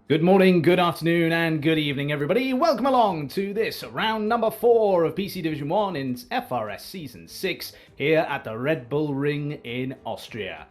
Good morning, good afternoon, and good evening, everybody. Welcome along to this round number 4 of PC Division 1 in FRS Season 6 here at the Red Bull Ring in Austria.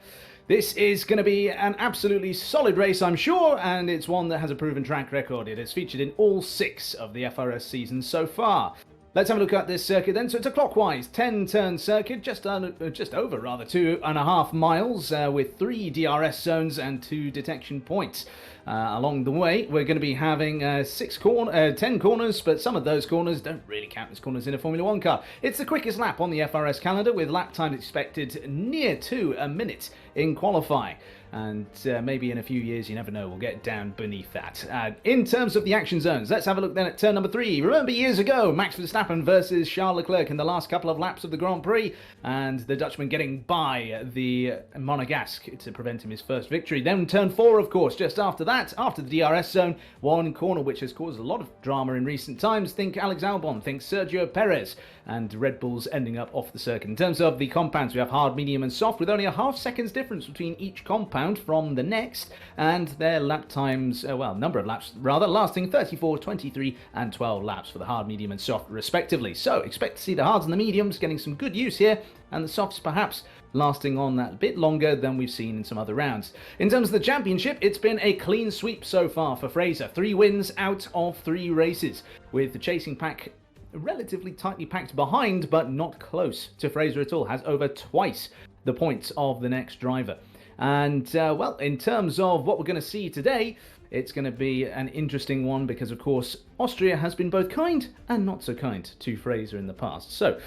This is going to be an absolutely solid race, I'm sure, and it's one that has a proven track record. It has featured in all 6 of the FRS seasons so far. Let's have a look at this circuit then. So it's a clockwise 10-turn circuit, just over 2.5 miles with 3 DRS zones and 2 detection points. Along the way, we're going to be having 10 corners, but some of those corners don't really count as corners in a Formula 1 car. It's the quickest lap on the FRS calendar, with lap time expected near to a minute in qualifying. And maybe in a few years, you never know, we'll get down beneath that. In terms of the action zones, let's have a look then at turn number 3. Remember years ago, Max Verstappen versus Charles Leclerc in the last couple of laps of the Grand Prix, and the Dutchman getting by the Monegasque to prevent him his first victory. Then turn 4, of course, just after that, after the DRS zone, one corner which has caused a lot of drama in recent times. Think Alex Albon, think Sergio Perez, and Red Bull's ending up off the circuit. In terms of the compounds, we have hard, medium, and soft, with only a half second's difference between each compound from the next, and their lap times, number of laps rather, lasting 34, 23, and 12 laps for the hard, medium, and soft respectively. So expect to see the hards and the mediums getting some good use here, and the softs perhaps lasting on that a bit longer than we've seen in some other rounds. In terms of the championship, it's been a clean sweep so far for Fraser. 3 wins out of 3 races, with the chasing pack relatively tightly packed behind, but not close to Fraser at all. Has over twice the points of the next driver. And, in terms of what we're going to see today, it's going to be an interesting one because, of course, Austria has been both kind and not so kind to Fraser in the past. So,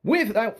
without...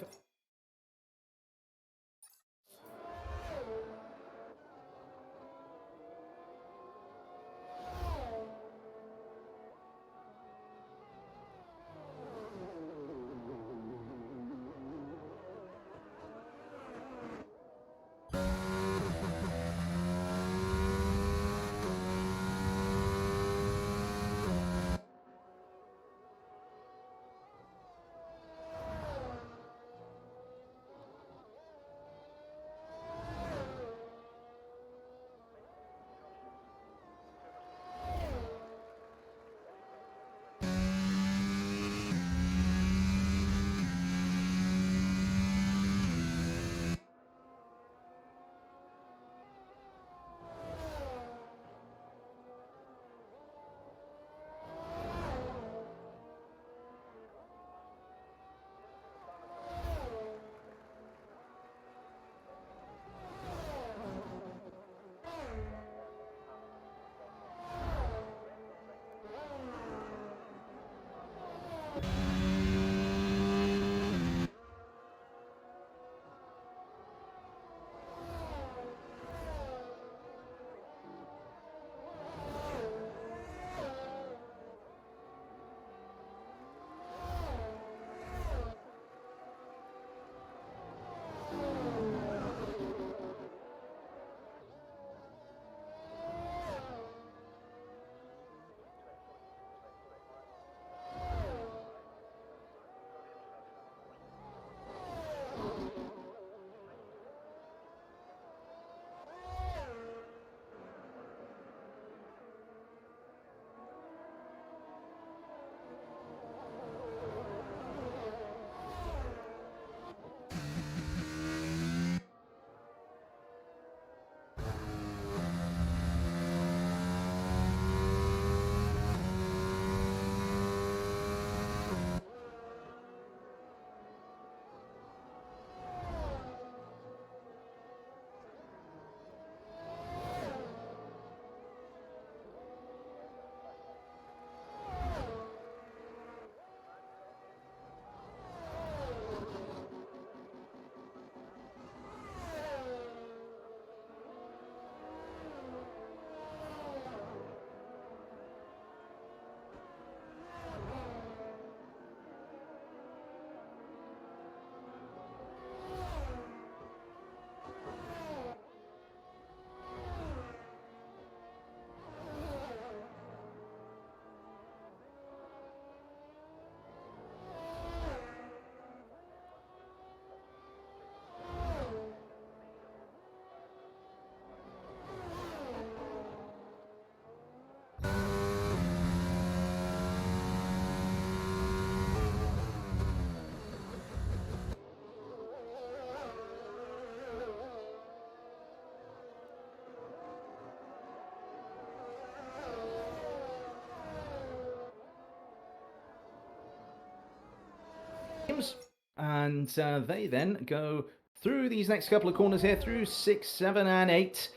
Williams, and they then go through these next couple of corners here, through 6, 7, and 8.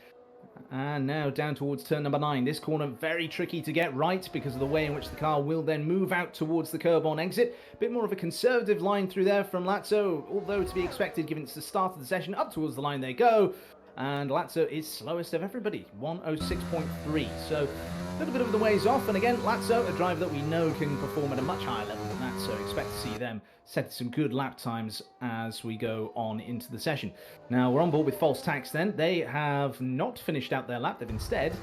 And now down towards turn number 9. This corner very tricky to get right because of the way in which the car will then move out towards the curb on exit. A bit more of a conservative line through there from Lazzo, although to be expected given it's the start of the session. Up towards the line they go. And Lazzo is slowest of everybody, 106.3. So a little bit of the ways off. And again, Lazzo, a driver that we know can perform at a much higher level than that. So expect to see them set some good lap times as we go on into the session. Now we're on board with False Tax then. They have not finished out their lap. They've instead,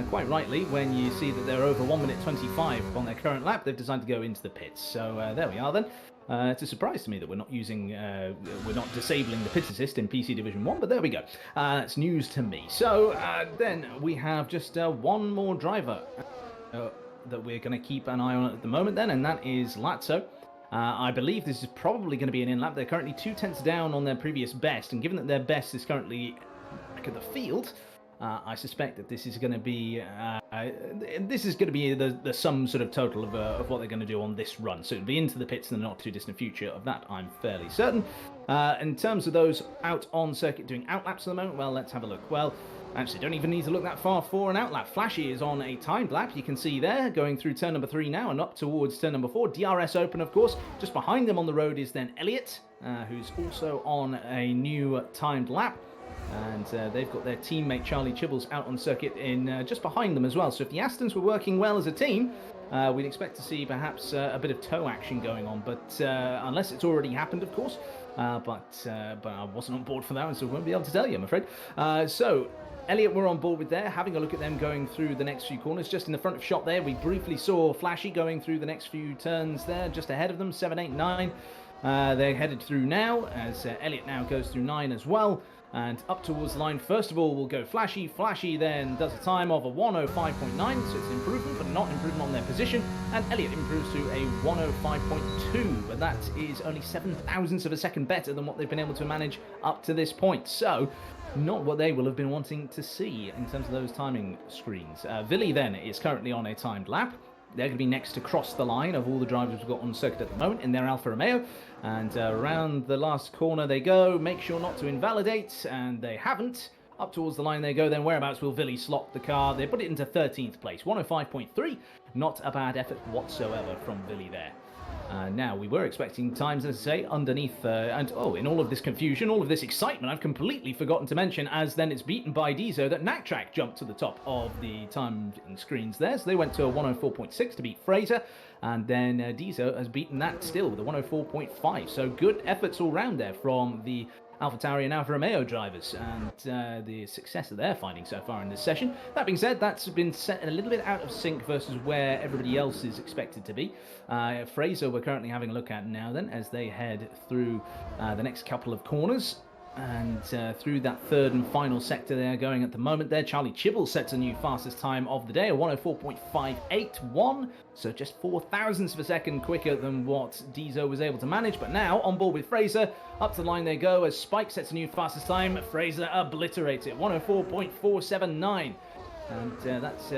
quite rightly, when you see that they're over 1 minute 25 on their current lap, they've decided to go into the pits. So there we are then. It's a surprise to me that we're not disabling the pit assist in PC Division 1, but there we go. It's news to me. So then we have just one more driver that we're going to keep an eye on at the moment then, and that is Lazzo. I believe this is probably going to be an in-lap. They're currently 2 tenths down on their previous best, and given that their best is currently back at the field, I suspect that this is going to be the sum sort of total of what they're going to do on this run. So it'll be into the pits in the not too distant future. Of that, I'm fairly certain. In terms of those out on circuit doing outlaps at the moment, well, let's have a look. Well, actually, don't even need to look that far for an outlap. Flashy is on a timed lap. You can see there, going through turn number 3 now and up towards turn number 4. DRS open, of course. Just behind them on the road is then Elliott, who's also on a new timed lap. And they've got their teammate Charlie Chibbles out on circuit in just behind them as well. So if the Astons were working well as a team, we'd expect to see perhaps a bit of toe action going on. But unless it's already happened, of course. But I wasn't on board for that one, so I won't be able to tell you, I'm afraid. So Elliott we're on board with there, having a look at them going through the next few corners. Just in the front of shot there, we briefly saw Flashy going through the next few turns there, just ahead of them, 7, 8, 9. They're headed through now, as Elliott now goes through 9 as well. And up towards the line, first of all, we'll go Flashy. Flashy then does a time of a 105.9, so it's an improvement, but not improvement on their position. And Elliott improves to a 105.2, but that is only 7 thousandths of a second better than what they've been able to manage up to this point. So, not what they will have been wanting to see in terms of those timing screens. Villy then is currently on a timed lap. They're going to be next to cross the line of all the drivers we've got on circuit at the moment in their Alfa Romeo. And around the last corner they go. Make sure not to invalidate, and they haven't. Up towards the line they go. Then whereabouts will Villy slot the car? They put it into 13th place. 105.3. Not a bad effort whatsoever from Villy there. Now, we were expecting times, as I say, underneath, in all of this confusion, all of this excitement, I've completely forgotten to mention, as then it's beaten by Dieso, that Knacktrack jumped to the top of the time screens there. So they went to a 104.6 to beat Fraser, and then Dieso has beaten that still with a 104.5. So good efforts all round there from the AlphaTauri and Alfa Romeo drivers, and the success that they're finding so far in this session. That being said, that's been set a little bit out of sync versus where everybody else is expected to be. Fraser we're currently having a look at now then, as they head through the next couple of corners. And through that third and final sector they're going at the moment there. Charlie Chibble sets a new fastest time of the day, a 104.581, so just 4 thousandths of a second quicker than what Dieso was able to manage. But now on board with Fraser, up to the line they go as Spike sets a new fastest time. Fraser obliterates it, 104.479, and that's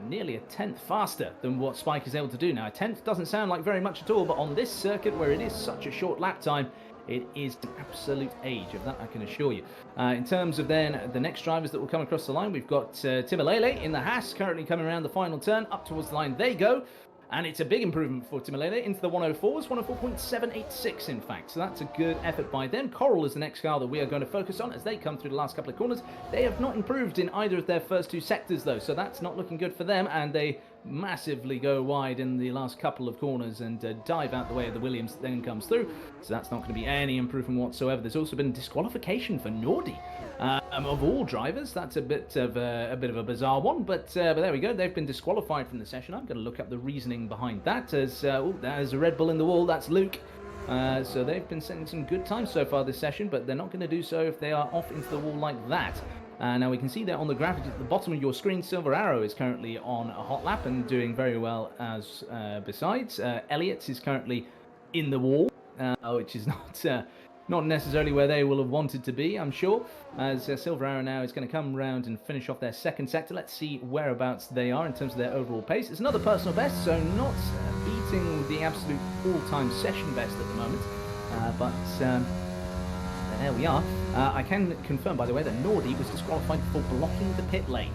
nearly a tenth faster than what Spike is able to do. Now a tenth doesn't sound like very much at all, but on this circuit where it is such a short lap time, it is an absolute age, of that I can assure you. In terms of then the next drivers that will come across the line, we've got Timalele in the Haas, currently coming around the final turn. Up towards the line they go, and it's a big improvement for Timalele into the 104s, 104.786 in fact. So that's a good effort by them. Coral is the next car that we are going to focus on as they come through the last couple of corners. They have not improved in either of their first 2 sectors though, so that's not looking good for them, and they massively go wide in the last couple of corners and dive out the way of the Williams that then comes through. So that's not going to be any improvement whatsoever. There's also been disqualification for Nordi of all drivers. That's a bit of a bizarre one, but there we go. They've been disqualified from the session. I'm going to look up the reasoning behind that. As there's a Red Bull in the wall. That's Luke. So they've been setting some good times so far this session, but they're not going to do so if they are off into the wall like that. Now we can see there on the graphic at the bottom of your screen, Silver Arrow is currently on a hot lap and doing very well as besides. Elliott is currently in the wall, which is not necessarily where they will have wanted to be, I'm sure, as Silver Arrow now is going to come round and finish off their second sector. Let's see whereabouts they are in terms of their overall pace. It's another personal best, so not beating the absolute all-time session best at the moment. But there we are. I can confirm, by the way, that Nordy was disqualified for blocking the pit lane.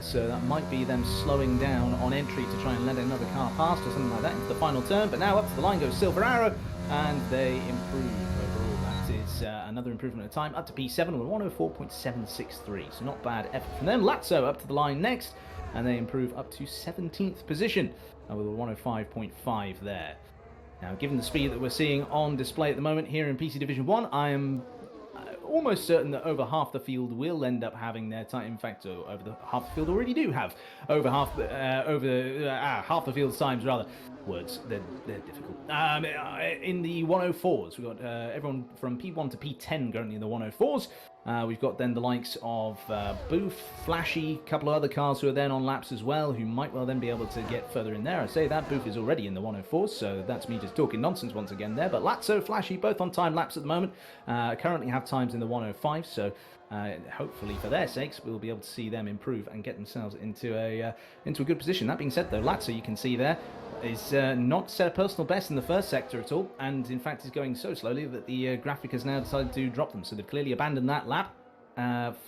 So that might be them slowing down on entry to try and let another car past or something like that into the final turn. But now up to the line goes Silver Arrow, and they improve overall. That is another improvement of time, up to P7 with 104.763. So not bad effort from them. Lazzo up to the line next, and they improve up to 17th position with a 105.5 there. Now, given the speed that we're seeing on display at the moment here in PC Division 1, I am almost certain that over half the field will end up having their time. In fact, over the half the field already do have over half the field's times rather. Words, they're difficult. In the 104s, we've got everyone from P1 to P10 currently in the 104s. We've got then the likes of Booth, Flashy, a couple of other cars who are then on laps as well, who might well then be able to get further in there. I say that Booth is already in the 104s, so that's me just talking nonsense once again there. But Lazzo, Flashy, both on time laps at the moment, currently have times in the 105, so hopefully for their sakes we'll be able to see them improve and get themselves into a good position. That being said though, Lazzo, you can see there, is not set a personal best in the first sector at all, and in fact is going so slowly that the graphic has now decided to drop them, so they've clearly abandoned that lap.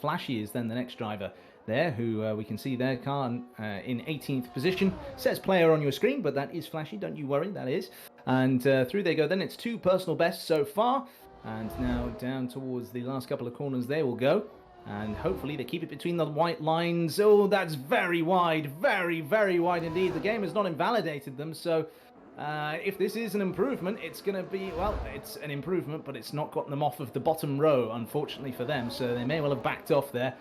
Flashy is then the next driver there, who we can see their car in 18th position. Says player on your screen, but that is Flashy, don't you worry, that is. And through they go then. It's 2 personal bests so far, and now down towards the last couple of corners they will go. And hopefully they keep it between the white lines. Oh, that's very wide. Very, very wide indeed. The game has not invalidated them, so if this is an improvement, it's going to be, well, it's an improvement, but it's not gotten them off of the bottom row, unfortunately for them. So they may well have backed off there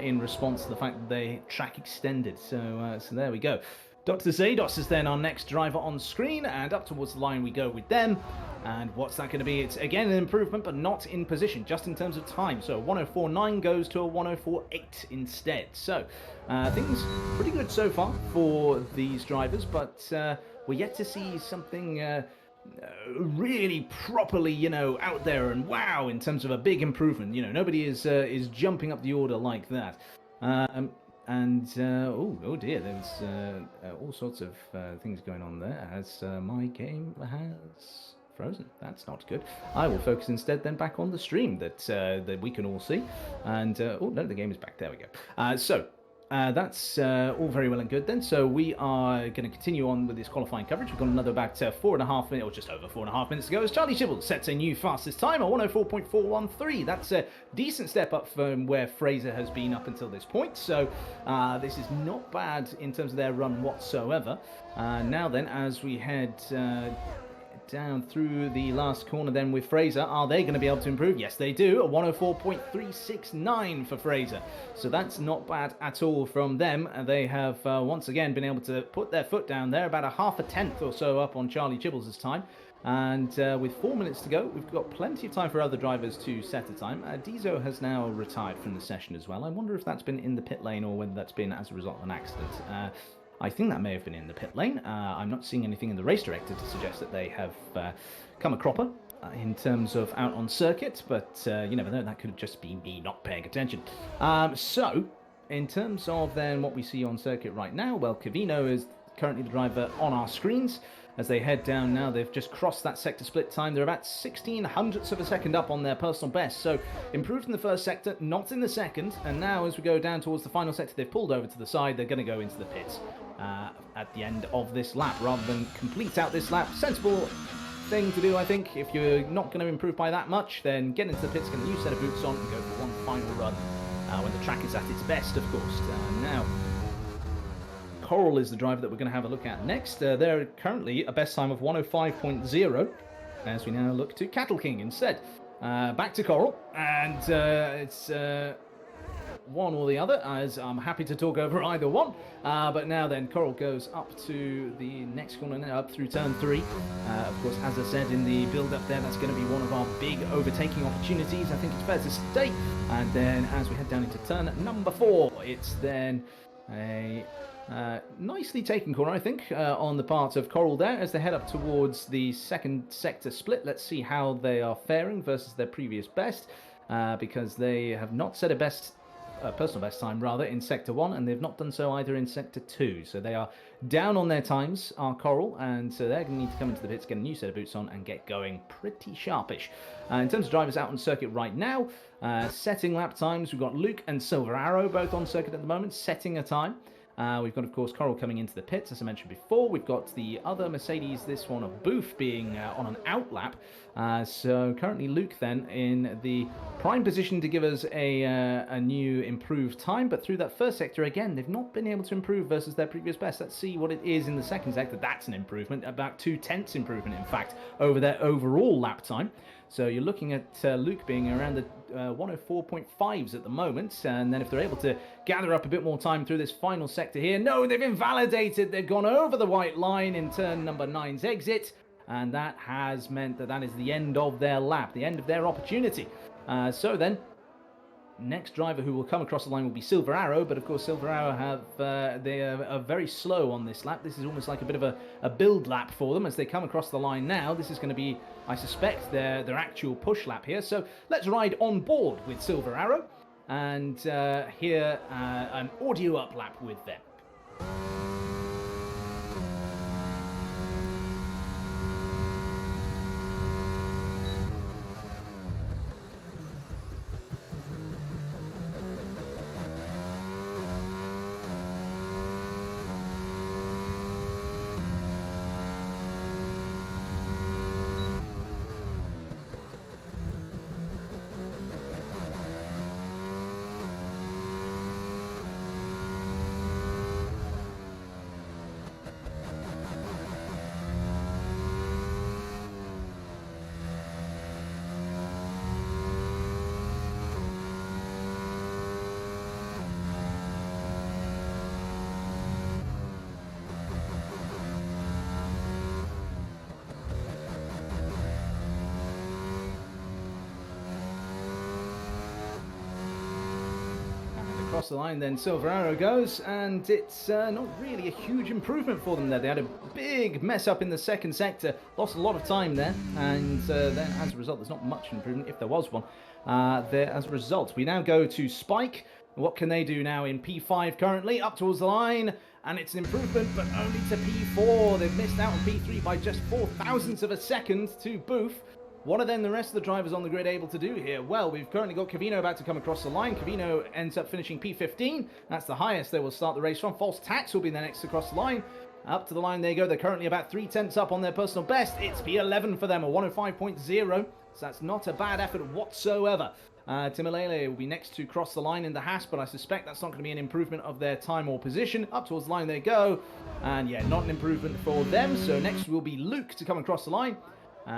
in response to the fact that the track extended. So there we go. Dr. Zados is then our next driver on screen, and up towards the line we go with them. And what's that going to be? It's again an improvement, but not in position, just in terms of time. So 104.9 goes to a 104.8 instead. So things pretty good so far for these drivers, but we're yet to see something really properly, out there and wow in terms of a big improvement. Nobody is jumping up the order like that. Oh dear, there's all sorts of things going on there as my game has frozen. That's not good. I will focus instead then back on the stream that we can all see. And oh no, the game is back. There we go. That's all very well and good then. So we are going to continue on with this qualifying coverage. We've got another about 4.5 minutes, or just over 4.5 minutes to go, as Charlie Chibble sets a new fastest time at 104.413. That's a decent step up from where Fraser has been up until this point. So this is not bad in terms of their run whatsoever. Now then, as we head down through the last corner then with Fraser, are they going to be able to improve? Yes, they do. A 104.369 for Fraser. So that's not bad at all from them. They have once again been able to put their foot down there, about a half a tenth or so up on Charlie Chibbles' time. And with 4 minutes to go, we've got plenty of time for other drivers to set a time. Diesel has now retired from the session as well. I wonder if that's been in the pit lane or whether that's been as a result of an accident. I think that may have been in the pit lane. I'm not seeing anything in the race director to suggest that they have come a cropper in terms of out on circuit, but you never know, that could just be me not paying attention. So, in terms of then what we see on circuit right now, well, Cavino is currently the driver on our screens. As they head down now, they've just crossed that sector split time. They're about 16 hundredths of a second up on their personal best. So improved in the first sector, not in the second. And now as we go down towards the final sector, they've pulled over to the side. They're going to go into the pits at the end of this lap rather than complete out this lap. Sensible thing to do, I think. If you're not going to improve by that much, then get into the pits, get a new set of boots on and go for one final run when the track is at its best, of course. Now, Coral is the driver that we're going to have a look at next. They're currently a best time of 105.0 as we now look to Cattle King instead. Back to Coral, and it's one or the other, as I'm happy to talk over either one. But now then, Coral goes up to the next corner now, up through turn 3. Of course, as I said in the build-up there, that's going to be one of our big overtaking opportunities, I think it's fair to say. And then as we head down into turn number 4, it's then a nicely taken corner, I think, on the part of Coral there as they head up towards the second sector split. Let's see how they are faring versus their previous best, because they have not set a best personal best time rather in Sector 1, and they've not done so either in Sector 2. So they are down on their times, our Coral, and so they're going to need to come into the pits, get a new set of boots on, and get going pretty sharpish. In terms of drivers out on circuit right now, setting lap times, we've got Luke and Silver Arrow both on circuit at the moment, setting a time. We've got, of course, Coral coming into the pits, as I mentioned before. We've got the other Mercedes, this one of Booth, being on an outlap. So currently Luke then in the prime position to give us a new improved time. But through that first sector, again, they've not been able to improve versus their previous best. Let's see what it is in the second sector. That's an improvement, about 2/10 improvement, in fact, over their overall lap time. So you're looking at Luke being around the 104.5s at the moment, and then if they're able to gather up a bit more time through this final sector here, no, they've invalidated, they've gone over the white line in turn number 9's exit, and that has meant that is the end of their lap, the end of their opportunity. So then, next driver who will come across the line will be Silver Arrow, but of course Silver Arrow they are very slow on this lap. This is almost like a bit of a build lap for them as they come across the line now. This is going to be, I suspect, their actual push lap here. So let's ride on board with Silver Arrow and hear an audio up lap with them. Across the line then Silver Arrow goes, and it's not really a huge improvement for them there. They had a big mess up in the second sector, lost a lot of time there, and then as a result there's not much improvement, if there was one, there as a result. We now go to Spike. What can they do now in P5 currently? Up towards the line, and it's an improvement, but only to P4. They've missed out on P3 by just 0.004 of a second to Booth. What are then the rest of the drivers on the grid able to do here? Well, we've currently got Cavino about to come across the line. Cavino ends up finishing P15. That's the highest they will start the race from. False Tax will be the next across the line. Up to the line they go. They're currently about 0.3 up on their personal best. It's P11 for them, a 105.0. So that's not a bad effort whatsoever. Timolele will be next to cross the line in the Haas, but I suspect that's not going to be an improvement of their time or position. Up towards the line they go. And yeah, not an improvement for them. So next will be Luke to come across the line.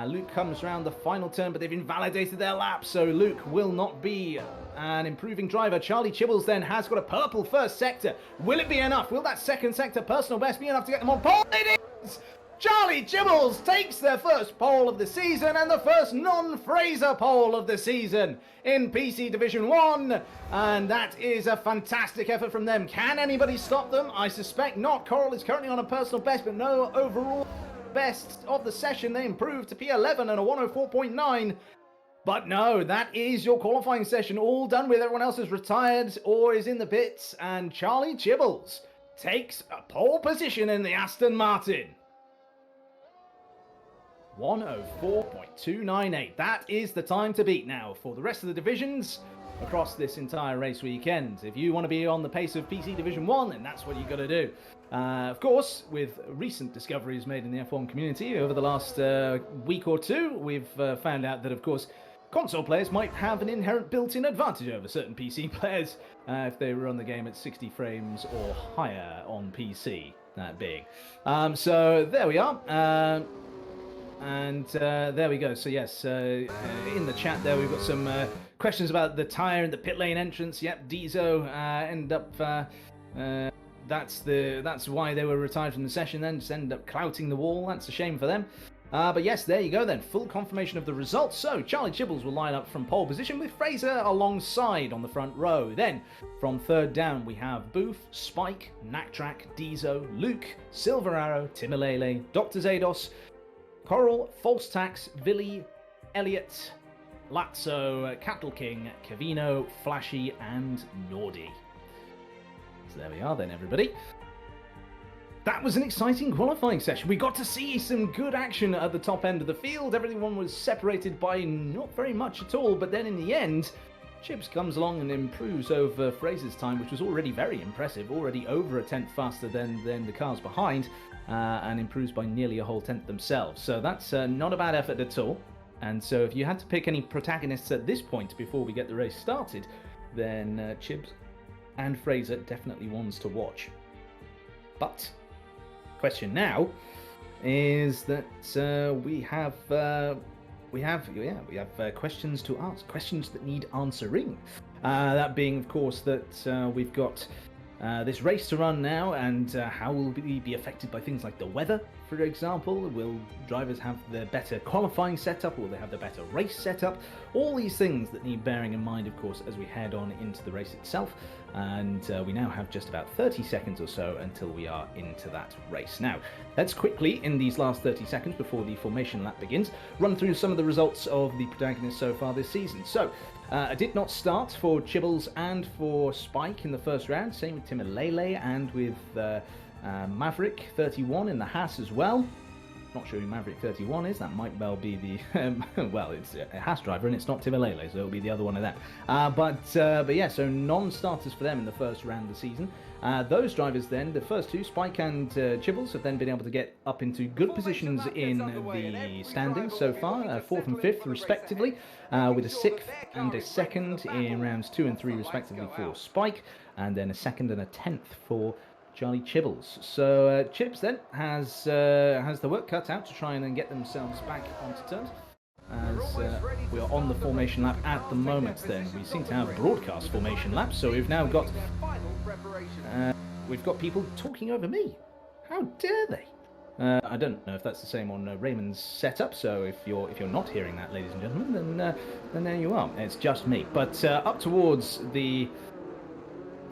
Luke comes around the final turn, but they've invalidated their lap, so Luke will not be an improving driver. Charlie Chibbles then has got a purple first sector. Will it be enough? Will that second sector personal best be enough to get them on pole? It is! Charlie Chibbles takes their first pole of the season and the first non-Fraser pole of the season in PC Division 1. And that is a fantastic effort from them. Can anybody stop them? I suspect not. Coral is currently on a personal best, but no overall best of the session. They improved to P11 and a 104.9. But no, that is your qualifying session all done with. Everyone else is retired or is in the pits, and Charlie Chibbles takes a pole position in the Aston Martin. 104.298. That is the time to beat now for the rest of the divisions across this entire race weekend. If you want to be on the pace of PC Division 1, then that's what you got to do. Of course, with recent discoveries made in the F1 community over the last week or two, we've found out that, of course, console players might have an inherent built-in advantage over certain PC players if they run the game at 60 frames or higher on PC. That big. So there we are. And there we go. So yes, in the chat there we've got some questions about the tyre and the pit lane entrance. Yep, Dizo end up. That's why they were retired from the session. Then just end up clouting the wall. That's a shame for them. But yes, there you go then. Full confirmation of the results. So Charlie Chibbles will line up from pole position with Fraser alongside on the front row. Then from third down we have Booth, Spike, Naktrack, Dizo, Luke, Silver Arrow, Timolele, Dr. Zados, Coral, False Tax, Villy, Elliot, Lazzo, Cattle King, Cavino, Flashy, and Nordi. So there we are then, everybody. That was an exciting qualifying session. We got to see some good action at the top end of the field. Everyone was separated by not very much at all, but then in the end, Chips comes along and improves over Fraser's time, which was already very impressive, already over a tenth faster than the cars behind, and improves by nearly a whole tenth themselves. So that's not a bad effort at all. And so if you had to pick any protagonists at this point before we get the race started, then Chips and Fraser definitely ones to watch. But question now is that we have questions to ask, questions that need answering. That being, of course, that we've got this race to run now, and how will we be affected by things like the weather, for example? Will drivers have the better qualifying setup? Will they have the better race setup? All these things that need bearing in mind, of course, as we head on into the race itself. And we now have just about 30 seconds or so until we are into that race. Now, let's quickly, in these last 30 seconds before the formation lap begins, run through some of the results of the protagonists so far this season. So, I did not start for Chibbles and for Spike in the first round, same with Timalele and with Maverick 31 in the Haas as well. Not sure who Maverick 31 is. That might well be the well, it's a Haas driver and it's not Timalele, so it'll be the other one of them. But yeah, so non-starters for them in the first round of the season. Those drivers then, the first two, Spike and Chibbles, have then been able to get up into good positions in the standings so far, 4th and 5th respectively, with a 6th and a 2nd in rounds 2 and 3 respectively for Spike, and then a 2nd and a 10th for Charlie Chibbles. So Chips then has the work cut out to try and then get themselves back onto turns. As we are on the formation lap at the moment, then we seem to have broadcast formation laps. So we've now got people talking over me. How dare they? I don't know if that's the same on Raymond's setup. So if you're not hearing that, ladies and gentlemen, then there you are. It's just me. But up towards the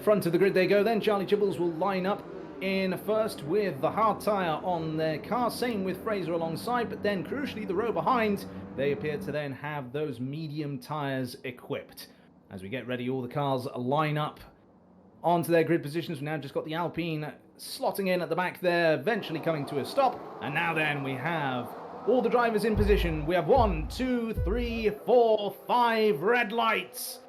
front of the grid they go then. Charlie Chibbles will line up in first with the hard tyre on their car, same with Fraser alongside, but then crucially the row behind, they appear to then have those medium tyres equipped. As we get ready, all the cars line up onto their grid positions. We've now just got the Alpine slotting in at the back there, eventually coming to a stop, and now then we have all the drivers in position. We have 1, 2, 3, 4, 5 red lights.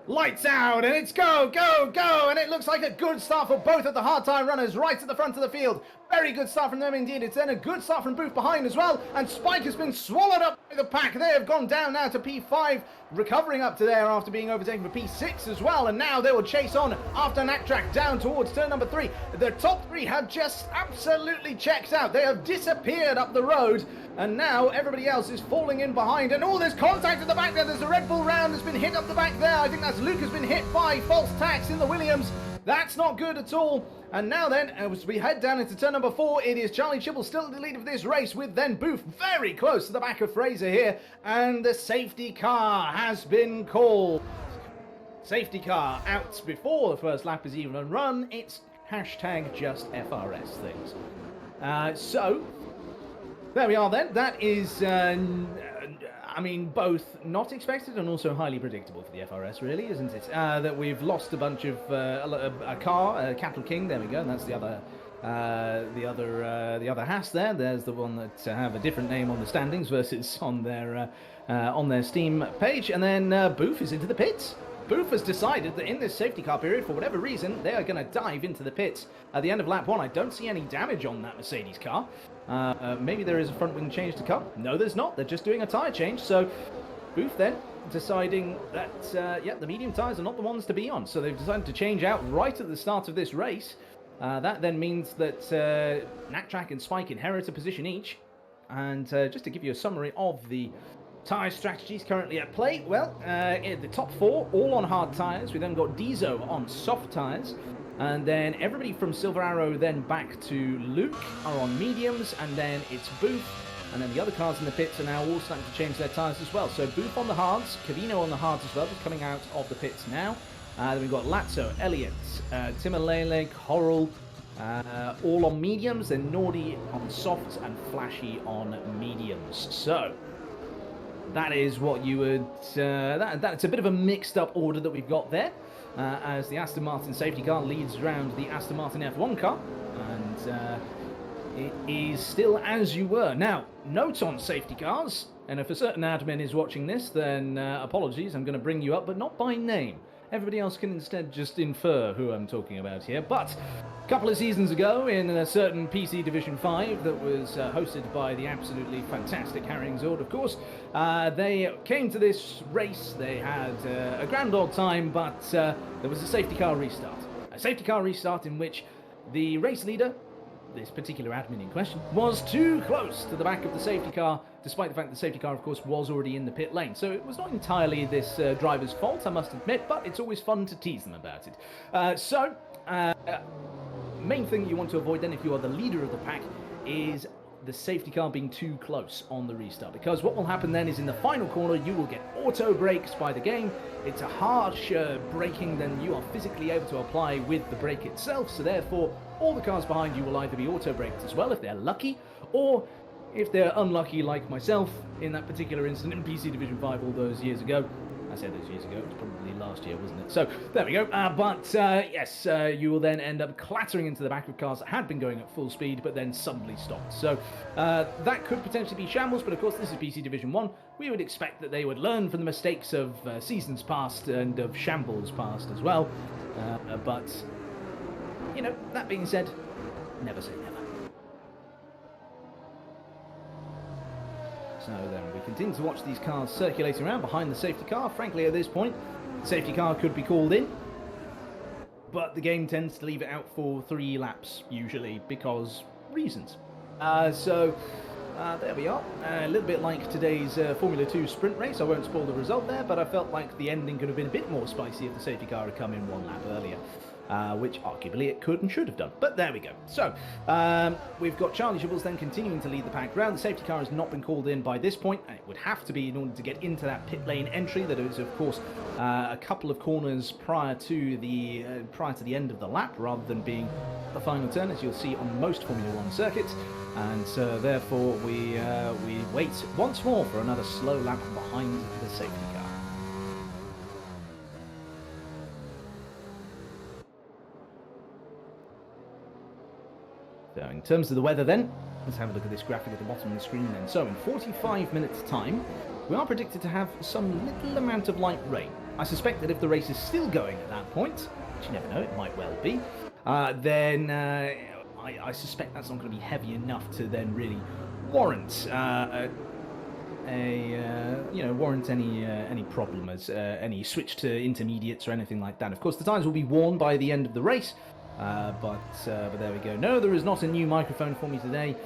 Lights out, and it's go, go, go, and it looks like a good start for both of the hard tyre runners right at the front of the field. Very good start from them indeed. It's then a good start from Booth behind as well, and Spike has been swallowed up by the pack. They have gone down now to P5, recovering up to there after being overtaken for P6 as well, and now they will chase on after Naktrack down towards turn number 3. The top 3 have just absolutely checked out. They have disappeared up the road, and now everybody else is falling in behind, and there's contact at the back there. There's a Red Bull round that's been hit up the back there. I think that's Luke has been hit by false tacks in the Williams. That's not good at all. And now then, as we head down into turn number 4, it is Charlie Chibble still in the lead of this race, with then Booth very close to the back of Fraser here, and the safety car has been called. Safety car out before the first lap is even run. It's hashtag just FRS things. So there we are then. That is I mean, both not expected and also highly predictable for the FRS, really, isn't it? That we've lost a bunch of a car, Cattle King. There we go. And that's the other Haas there. There's the one that have a different name on the standings versus on their Steam page. And then Booth is into the pits. Booth has decided that in this safety car period, for whatever reason, they are going to dive into the pits at the end of lap 1. I don't see any damage on that Mercedes car. Maybe there is a front wing change to come. No, there's not. They're just doing a tyre change. So Booth then deciding that, yeah, the medium tyres are not the ones to be on. So they've decided to change out right at the start of this race. That then means that Naktrack and Spike inherit a position each. And just to give you a summary of the tyre strategies currently at play, well, in the top 4, all on hard tyres. We then got Dizo on soft tyres. And then everybody from Silver Arrow then back to Luke are on mediums, and then it's Booth, and then the other cars in the pits are now all starting to change their tyres as well. So Booth on the hards, Cavino on the hards as well, just coming out of the pits now. Then we've got Lazzo, Elliott, Timalele, Coral, all on mediums, then Nordi on softs, and Flashy on mediums. So that is what you would... that's a bit of a mixed up order that we've got there, as the Aston Martin safety car leads around the Aston Martin F1 car, and it is still as you were. Now, note on safety cars, and if a certain admin is watching this, then apologies, I'm going to bring you up, but not by name. Everybody else can instead just infer who I'm talking about here. But a couple of seasons ago, in a certain PC Division 5 that was hosted by the absolutely fantastic Harrying Zord, of course, they came to this race. They had a grand old time, but there was a safety car restart. A safety car restart in which the race leader, this particular admin in question, was too close to the back of the safety car, despite the fact the safety car, of course, was already in the pit lane. So it was not entirely this driver's fault, I must admit, but it's always fun to tease them about it. Main thing you want to avoid then, if you are the leader of the pack, is the safety car being too close on the restart, because what will happen then is in the final corner you will get auto brakes by the game. It's a harsher braking than you are physically able to apply with the brake itself, so therefore all the cars behind you will either be auto braked as well if they're lucky, or if they're unlucky like myself in that particular incident in PC Division 5 all those years ago. I said those years ago, it was probably last year, wasn't it? So, there we go. Yes, you will then end up clattering into the back of cars that had been going at full speed, but then suddenly stopped. So, that could potentially be shambles, but of course this is PC Division 1. We would expect that they would learn from the mistakes of seasons past and of shambles past as well. But, you know, that being said, never say never. So then we continue to watch these cars circulating around behind the safety car. Frankly, at this point, the safety car could be called in, but the game tends to leave it out for 3 laps, usually, because reasons. There we are. A little bit like today's Formula 2 sprint race. I won't spoil the result there, but I felt like the ending could have been a bit more spicy if the safety car had come in 1 lap earlier. Which arguably it could and should have done. But there we go. So, we've got Charlie Shibbles then continuing to lead the pack round. The safety car has not been called in by this point, and it would have to be in order to get into that pit lane entry. That is, of course, a couple of corners prior to the end of the lap, rather than being the final turn, as you'll see on most Formula 1 circuits. And so, therefore, we wait once more for another slow lap behind the safety car. So in terms of the weather then, let's have a look at this graphic at the bottom of the screen then. So in 45 minutes time, we are predicted to have some little amount of light rain. I suspect that if the race is still going at that point, which you never know, it might well be, then I suspect that's not going to be heavy enough to then really warrant warrant any problem as any switch to intermediates or anything like that. Of course, the tyres will be worn by the end of the race. But there we go. No, there is not a new microphone for me today.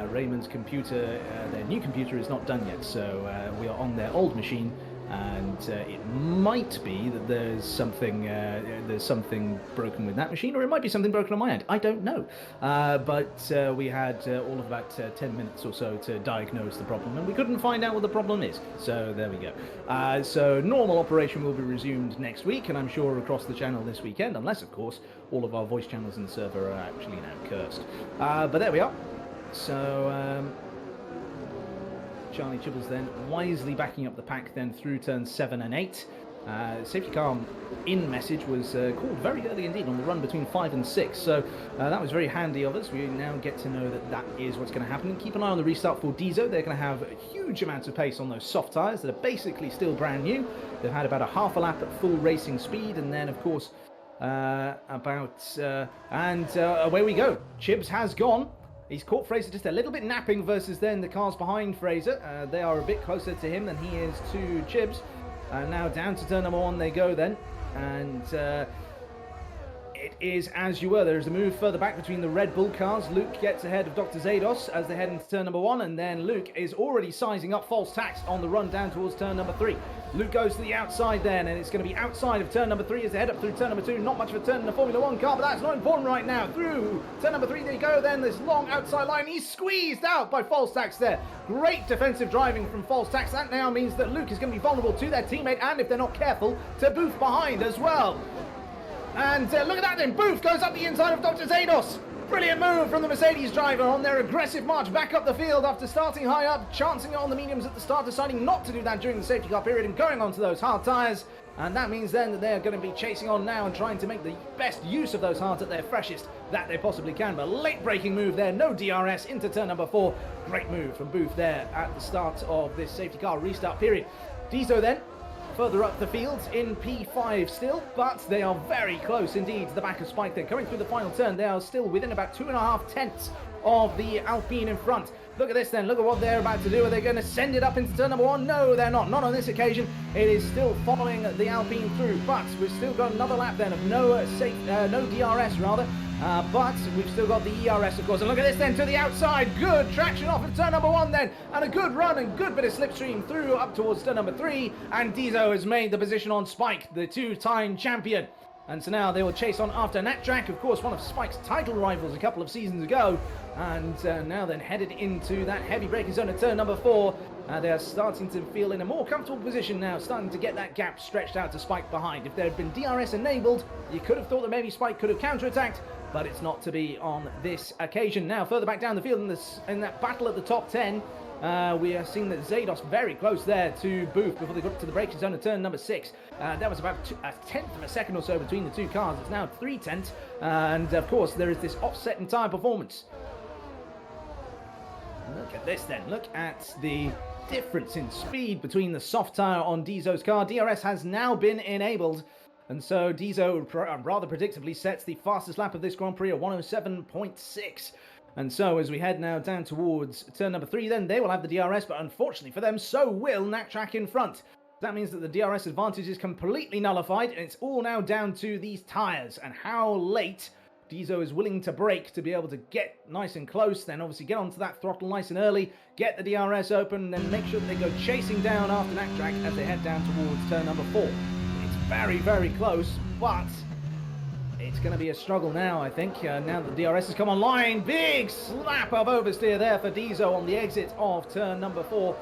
Raymond's computer, their new computer is not done yet, so we are on their old machine, and it might be that there's something broken with that machine, or it might be something broken on my end. I don't know. But we had all of about 10 minutes or so to diagnose the problem, and we couldn't find out what the problem is. So there we go. So normal operation will be resumed next week, and I'm sure across the channel this weekend, unless, of course, all of our voice channels in the server are actually now cursed. But there we are. So, Charlie Chibbles then wisely backing up the pack then through turns 7 and 8. Safety car in message was called very early indeed on the run between 5 and 6, so that was very handy of us. We now get to know that that is what's going to happen. And keep an eye on the restart for Diesel. They're going to have huge amounts of pace on those soft tyres that are basically still brand new. They've had about a half a lap at full racing speed, and then of course away we go. Chibs has gone. He's caught Fraser just a little bit napping versus then the cars behind Fraser. They are a bit closer to him than he is to Chibs. Now down to turn number 1 they go then. And it is as you were. There's a move further back between the Red Bull cars. Luke gets ahead of Dr. Zados as they head into turn number 1. And then Luke is already sizing up false tax on the run down towards turn number 3. Luke goes to the outside then, and it's going to be outside of turn number 3 as they head up through turn number 2. Not much of a turn in the Formula 1 car, but that's not important right now. Through turn number 3 they go then, this long outside line. He's squeezed out by false tax there. Great defensive driving from false tax. That now means that Luke is going to be vulnerable to their teammate, and if they're not careful, to Booth behind as well. And look at that then, Booth goes up the inside of Dr. Zados. Brilliant move from the Mercedes driver on their aggressive march back up the field after starting high up, chancing it on the mediums at the start, deciding not to do that during the safety car period and going onto those hard tyres. And that means then that they're going to be chasing on now and trying to make the best use of those hards at their freshest that they possibly can. But late braking move there, no DRS into turn number 4. Great move from Booth there at the start of this safety car restart period. Dieso then further up the field in P5 still, but they are very close indeed to the back of Spike. They're coming through the final turn. They are still within about 2.5 tenths of the Alpine in front. Look at this then, look at what they're about to do. Are they going to send it up into turn number 1? No, they're not on this occasion. It is still following the Alpine through, but we've still got another lap then of no DRS rather. But we've still got the ERS, of course. And look at this then, to the outside. Good traction off of turn number 1 then. And a good run and good bit of slipstream through up towards turn number 3. And Dieso has made the position on Spike, the two-time champion. And so now they will chase on after Nattrack, of course, one of Spike's title rivals a couple of seasons ago. And now then headed into that heavy braking zone at turn number 4. They are starting to feel in a more comfortable position now, starting to get that gap stretched out to Spike behind. If there had been DRS enabled, you could have thought that maybe Spike could have counterattacked, but it's not to be on this occasion. Now, further back down the field in that battle at the top 10, we are seeing that Zados very close there to Booth before they got to the braking zone at turn number 6. That was about a tenth of a second or so between the two cars. It's now 3/10, and of course there is this offset in tyre performance. Look at this then. Look at the difference in speed between the soft tyre on Dieso's car. DRS has now been enabled. And so Dieso rather predictably sets the fastest lap of this Grand Prix at 107.6. And so as we head now down towards turn number 3, then they will have the DRS, but unfortunately for them, so will Nattrack in front. That means that the DRS advantage is completely nullified, and it's all now down to these tyres and how late Dieso is willing to brake to be able to get nice and close, then obviously get onto that throttle nice and early, get the DRS open, and then make sure that they go chasing down after Nattrack as they head down towards turn number 4. Very, very close, but it's going to be a struggle now, I think. Now that the DRS has come online, big slap of oversteer there for Dieso on the exit of turn number 4.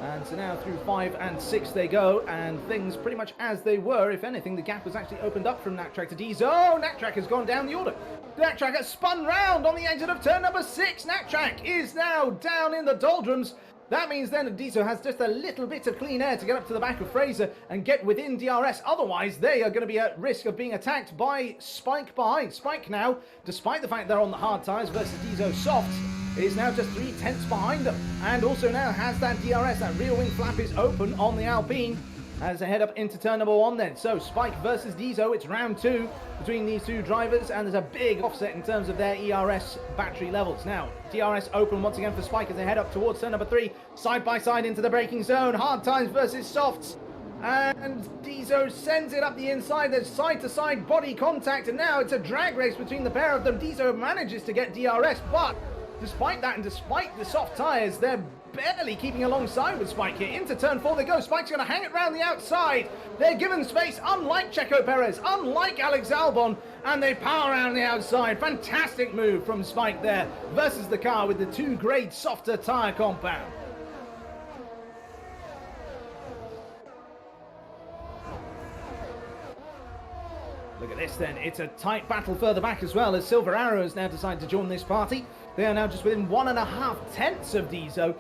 And so now through 5 and 6 they go, and things pretty much as they were. If anything, the gap was actually opened up from Nattrack to Dieso. Oh, Nattrack has gone down the order. Nattrack has spun round on the exit of turn number 6. Nattrack is now down in the doldrums. That means then that Dieso has just a little bit of clean air to get up to the back of Fraser and get within DRS. Otherwise, they are going to be at risk of being attacked by Spike behind. Spike now, despite the fact they're on the hard tyres versus Dieso softs, is now just 3 tenths behind them. And also now has that DRS, that rear wing flap is open on the Alpine as they head up into turn number 1 then. So Spike versus Dieso, it's round 2 between these two drivers, and there's a big offset in terms of their ERS battery levels. Now, DRS open once again for Spike as they head up towards turn number 3, side by side into the braking zone, hard times versus softs, and Dieso sends it up the inside. There's side-to-side body contact, and now it's a drag race between the pair of them. Dieso manages to get DRS, but despite that and despite the soft tyres, they're barely keeping alongside with Spike here. Into turn 4 they go. Spike's going to hang it round the outside. They're given space, unlike Checo Perez, unlike Alex Albon, and they power around the outside. Fantastic move from Spike there versus the car with the 2-grade softer tyre compound. Look at this then. It's a tight battle further back as well, as Silver Arrow has now decided to join this party. They are now just within 1.5 tenths of Dieso.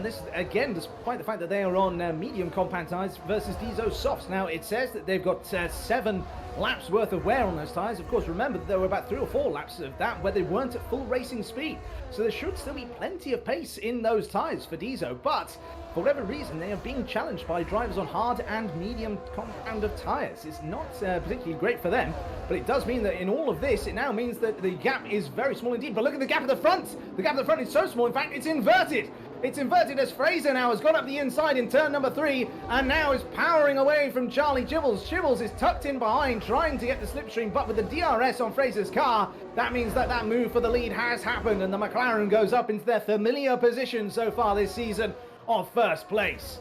This is, again, despite the fact that they are on medium compound tyres versus Dieso softs. Now, it says that they've got 7 laps worth of wear on those tyres. Of course, remember that there were about 3 or 4 laps of that where they weren't at full racing speed. So there should still be plenty of pace in those tyres for Dieso. But for whatever reason, they are being challenged by drivers on hard and medium compound of tyres. It's not particularly great for them, but it does mean that in all of this, it now means that the gap is very small indeed. But look at the gap at the front. The gap at the front is so small, in fact, it's inverted. It's inverted as Fraser now has gone up the inside in turn number 3 and now is powering away from Charlie Chibbles. Chibbles is tucked in behind trying to get the slipstream, but with the DRS on Fraser's car, that means that that move for the lead has happened and the McLaren goes up into their familiar position so far this season of first place.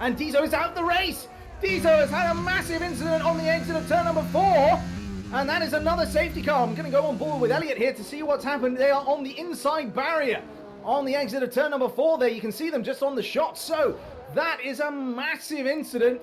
And Dieso is out of the race. Dieso has had a massive incident on the exit of turn number 4. And that is another safety car. I'm going to go on board with Elliott here to see what's happened. They are on the inside barrier on the exit of turn number 4 there. You can see them just on the shot. So that is a massive incident.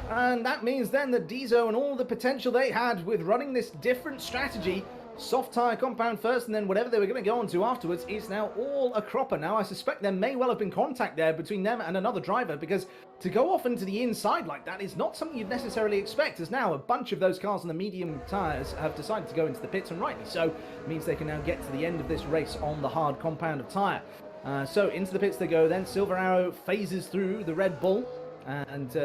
And that means then that Dieso and all the potential they had with running this different strategy soft tyre compound first, and then whatever they were going to go on to afterwards is now all a cropper. Now, I suspect there may well have been contact there between them and another driver, because to go off into the inside like that is not something you'd necessarily expect, as now a bunch of those cars on the medium tyres have decided to go into the pits, and rightly so. It means they can now get to the end of this race on the hard compound of tyre. So into the pits they go then. Silver Arrow phases through the Red Bull and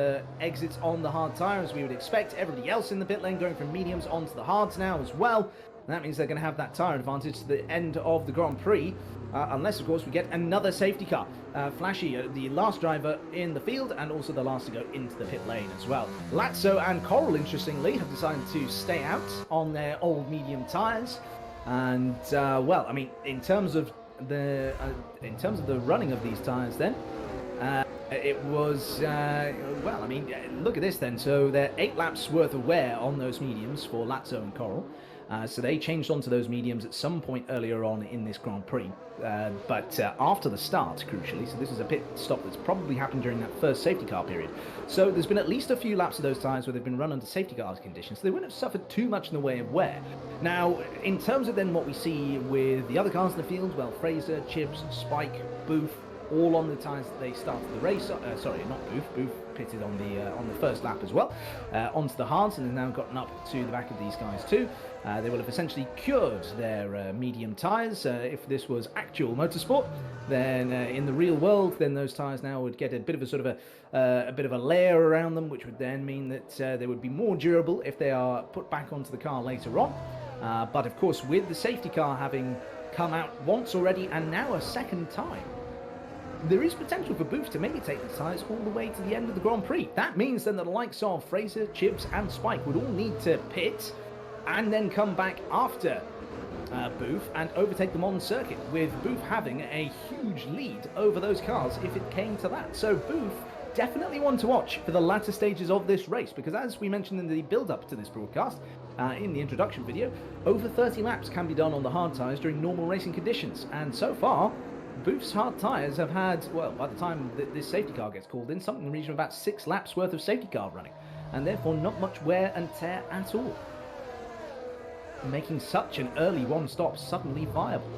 exits on the hard tyre, as we would expect. Everybody else in the pit lane going from mediums onto the hards now as well. And that means they're going to have that tyre advantage to the end of the Grand Prix, unless, of course, we get another safety car. Flashy, the last driver in the field, and also the last to go into the pit lane as well. Lazzo and Coral, interestingly, have decided to stay out on their old medium tyres. And, well, I mean, in terms of the running of these tyres then, it was, well, I mean, look at this then. So they're 8 laps worth of wear on those mediums for Lazzo and Coral. So they changed onto those mediums at some point earlier on in this Grand Prix. But after the start, crucially, so this is a pit stop that's probably happened during that first safety car period. So there's been at least a few laps of those tyres where they've been run under safety car conditions, so they wouldn't have suffered too much in the way of wear. Now, in terms of then what we see with the other cars in the field, well, Fraser, Chips, Spike, Booth, all on the tyres that they started the race. Sorry, not Booth. Booth pitted on the first lap as well, onto the hards, and have now gotten up to the back of these guys too. They will have essentially cured their medium tyres. If this was actual motorsport, then in the real world, then those tyres now would get a bit of a sort of a bit of a layer around them, which would then mean that they would be more durable if they are put back onto the car later on. But of course, with the safety car having come out once already and now a second time, there is potential for Booth to maybe take the tyres all the way to the end of the Grand Prix. That means then that the likes of Fraser, Chips and Spike would all need to pit and then come back after Booth and overtake them on circuit, with Booth having a huge lead over those cars if it came to that. So Booth definitely one to watch for the latter stages of this race, because as we mentioned in the build-up to this broadcast, in the introduction video, over 30 laps can be done on the hard tyres during normal racing conditions, and so far Booth's hard tyres have had, well, by the time this safety car gets called in, something in the region of about 6 laps worth of safety car running, and therefore not much wear and tear at all, making such an early one stop suddenly viable.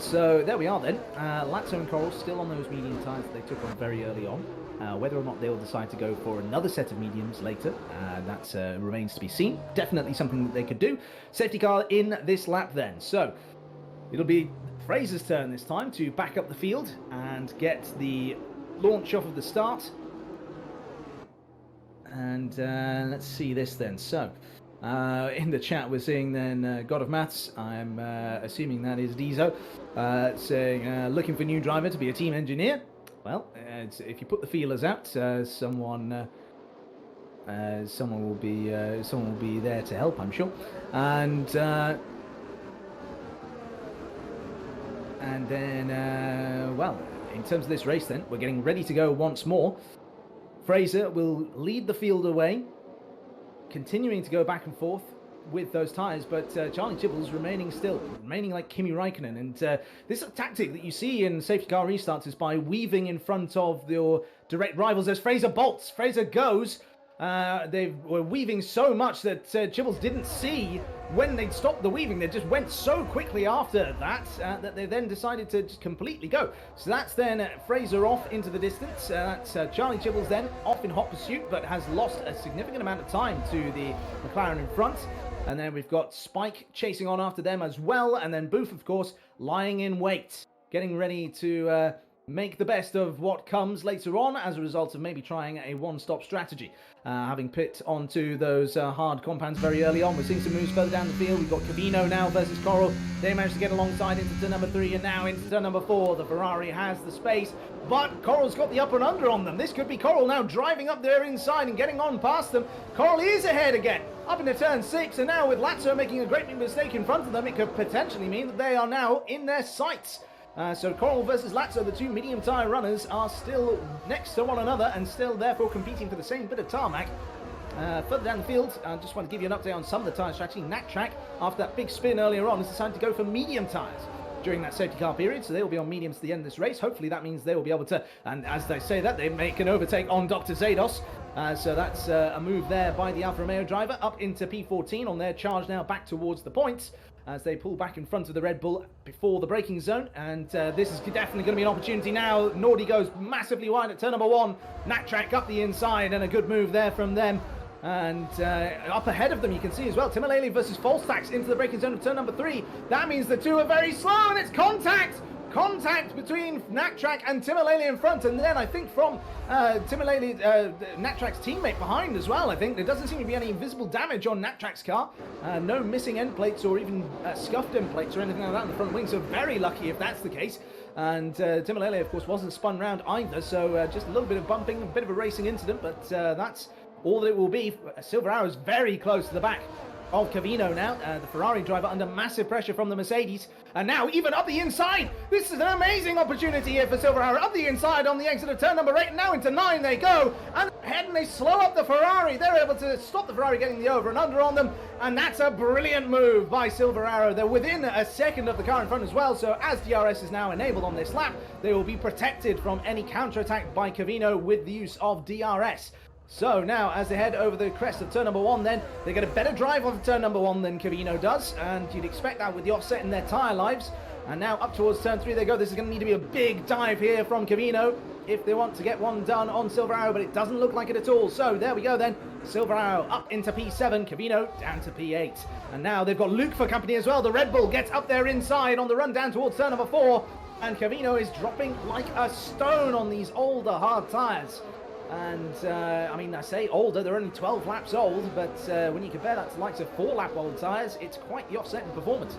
So there we are then. Lazzo and Coral still on those medium tyres that they took on very early on. Whether or not they'll decide to go for another set of mediums later, that remains to be seen. Definitely something that they could do. Safety car in this lap then. So it'll be Fraser's turn this time to back up the field and get the launch off of the start. And let's see this then. So in the chat we're seeing then God of Maths, I'm assuming that is Dieso, saying looking for new driver to be a team engineer. Well, if you put the feelers out, someone will be there to help, I'm sure. And then, well, in terms of this race then, we're getting ready to go once more. Fraser will lead the field away, continuing to go back and forth with those tyres, but Charlie Chibbles remaining like Kimi Raikkonen. And this is a tactic that you see in safety car restarts, is by weaving in front of your direct rivals. As Fraser bolts, Fraser goes. They were weaving so much that Chibbles didn't see when they'd stopped the weaving. They just went so quickly after that that they then decided to just completely go. So that's then Fraser off into the distance. That's Charlie Chibbles then off in hot pursuit, but has lost a significant amount of time to the McLaren in front. And then we've got Spike chasing on after them as well. And then Booth, of course, lying in wait, getting ready to make the best of what comes later on as a result of maybe trying a one-stop strategy. Having pit onto those hard compounds very early on. We're seeing some moves further down the field. We've got Cavino now versus Coral. They managed to get alongside into turn number 3, and now into turn number 4. The Ferrari has the space, but Coral's got the up and under on them. This could be Coral now driving up there inside and getting on past them. Coral is ahead again, up into turn 6, and now with Lazzo making a great big mistake in front of them, it could potentially mean that they are now in their sights. So Coral versus Lazzo, the two medium tyre runners, are still next to one another and still therefore competing for the same bit of tarmac. Further down the field, I just want to give you an update on some of the tyre strategy. Nat Track, after that big spin earlier on, has decided to go for medium tyres. during that safety car period, so they will be on mediums to the end of this race. Hopefully that means they will be able to, and as they say that, they make an overtake on Dr. Zados. So that's a move there by the Alfa Romeo driver up into P14 on their charge now back towards the points as they pull back in front of the Red Bull before the braking zone. And this is definitely going to be an opportunity now. Nordy goes massively wide at turn number 1. Nattrack up the inside, and a good move there from them. And up ahead of them, you can see as well, Timolele versus Falstax into the braking zone of turn number 3. That means the two are very slow, and it's contact! Contact between Nattrack and Timolele in front, and then I think from Timolele, Nattrack's teammate behind as well. I think there doesn't seem to be any visible damage on Nattrack's car. No missing end plates or even scuffed end plates or anything like that on the front wing, so very lucky if that's the case. And Timolele, of course, wasn't spun round either, so just a little bit of bumping, a bit of a racing incident, but that's all that it will be. Silver Arrow is very close to the back of Cavino now, the Ferrari driver under massive pressure from the Mercedes, and now even up the inside. This is an amazing opportunity here for Silver Arrow, up the inside on the exit of turn number 8, and now into 9 they go, and ahead, and they slow up the Ferrari. They're able to stop the Ferrari getting the over and under on them, and that's a brilliant move by Silver Arrow. They're within a second of the car in front as well, so as DRS is now enabled on this lap, they will be protected from any counter-attack by Cavino with the use of DRS. So now, as they head over the crest of turn number 1, then they get a better drive off of turn number 1 than Cavino does, and you'd expect that with the offset in their tyre lives. And now up towards turn 3 they go. This is going to need to be a big dive here from Cavino if they want to get one done on Silver Arrow, but it doesn't look like it at all. So there we go then. Silver Arrow up into P7, Cavino down to P8. And now they've got Luke for company as well. The Red Bull gets up there inside on the run down towards turn number 4, and Cavino is dropping like a stone on these older hard tyres. And, I mean, I say older, they're only 12 laps old, but when you compare that to the likes of 4-lap old tyres, it's quite the offset in performance.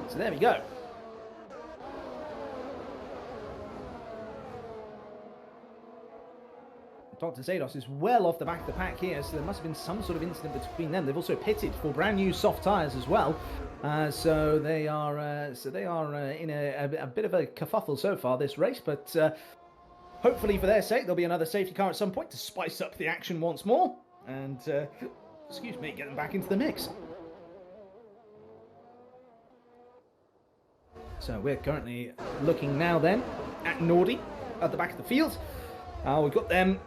So there we go. Dr. Zados is well off the back of the pack here, so there must have been some sort of incident between them. They've also pitted for brand new soft tyres as well. So they are in a bit of a kerfuffle so far this race, but hopefully for their sake there'll be another safety car at some point to spice up the action once more and excuse me, get them back into the mix. So we're currently looking now then at Nordy at the back of the field. We've got them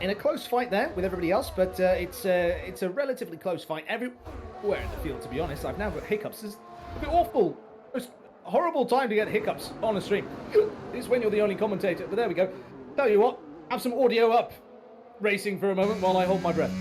in a close fight there with everybody else, but it's a relatively close fight everywhere in the field, to be honest. I've now got hiccups. It's a bit awful. It's a horrible time to get hiccups on a stream. It's when you're the only commentator, but there we go. Tell you what, have some audio up racing for a moment while I hold my breath.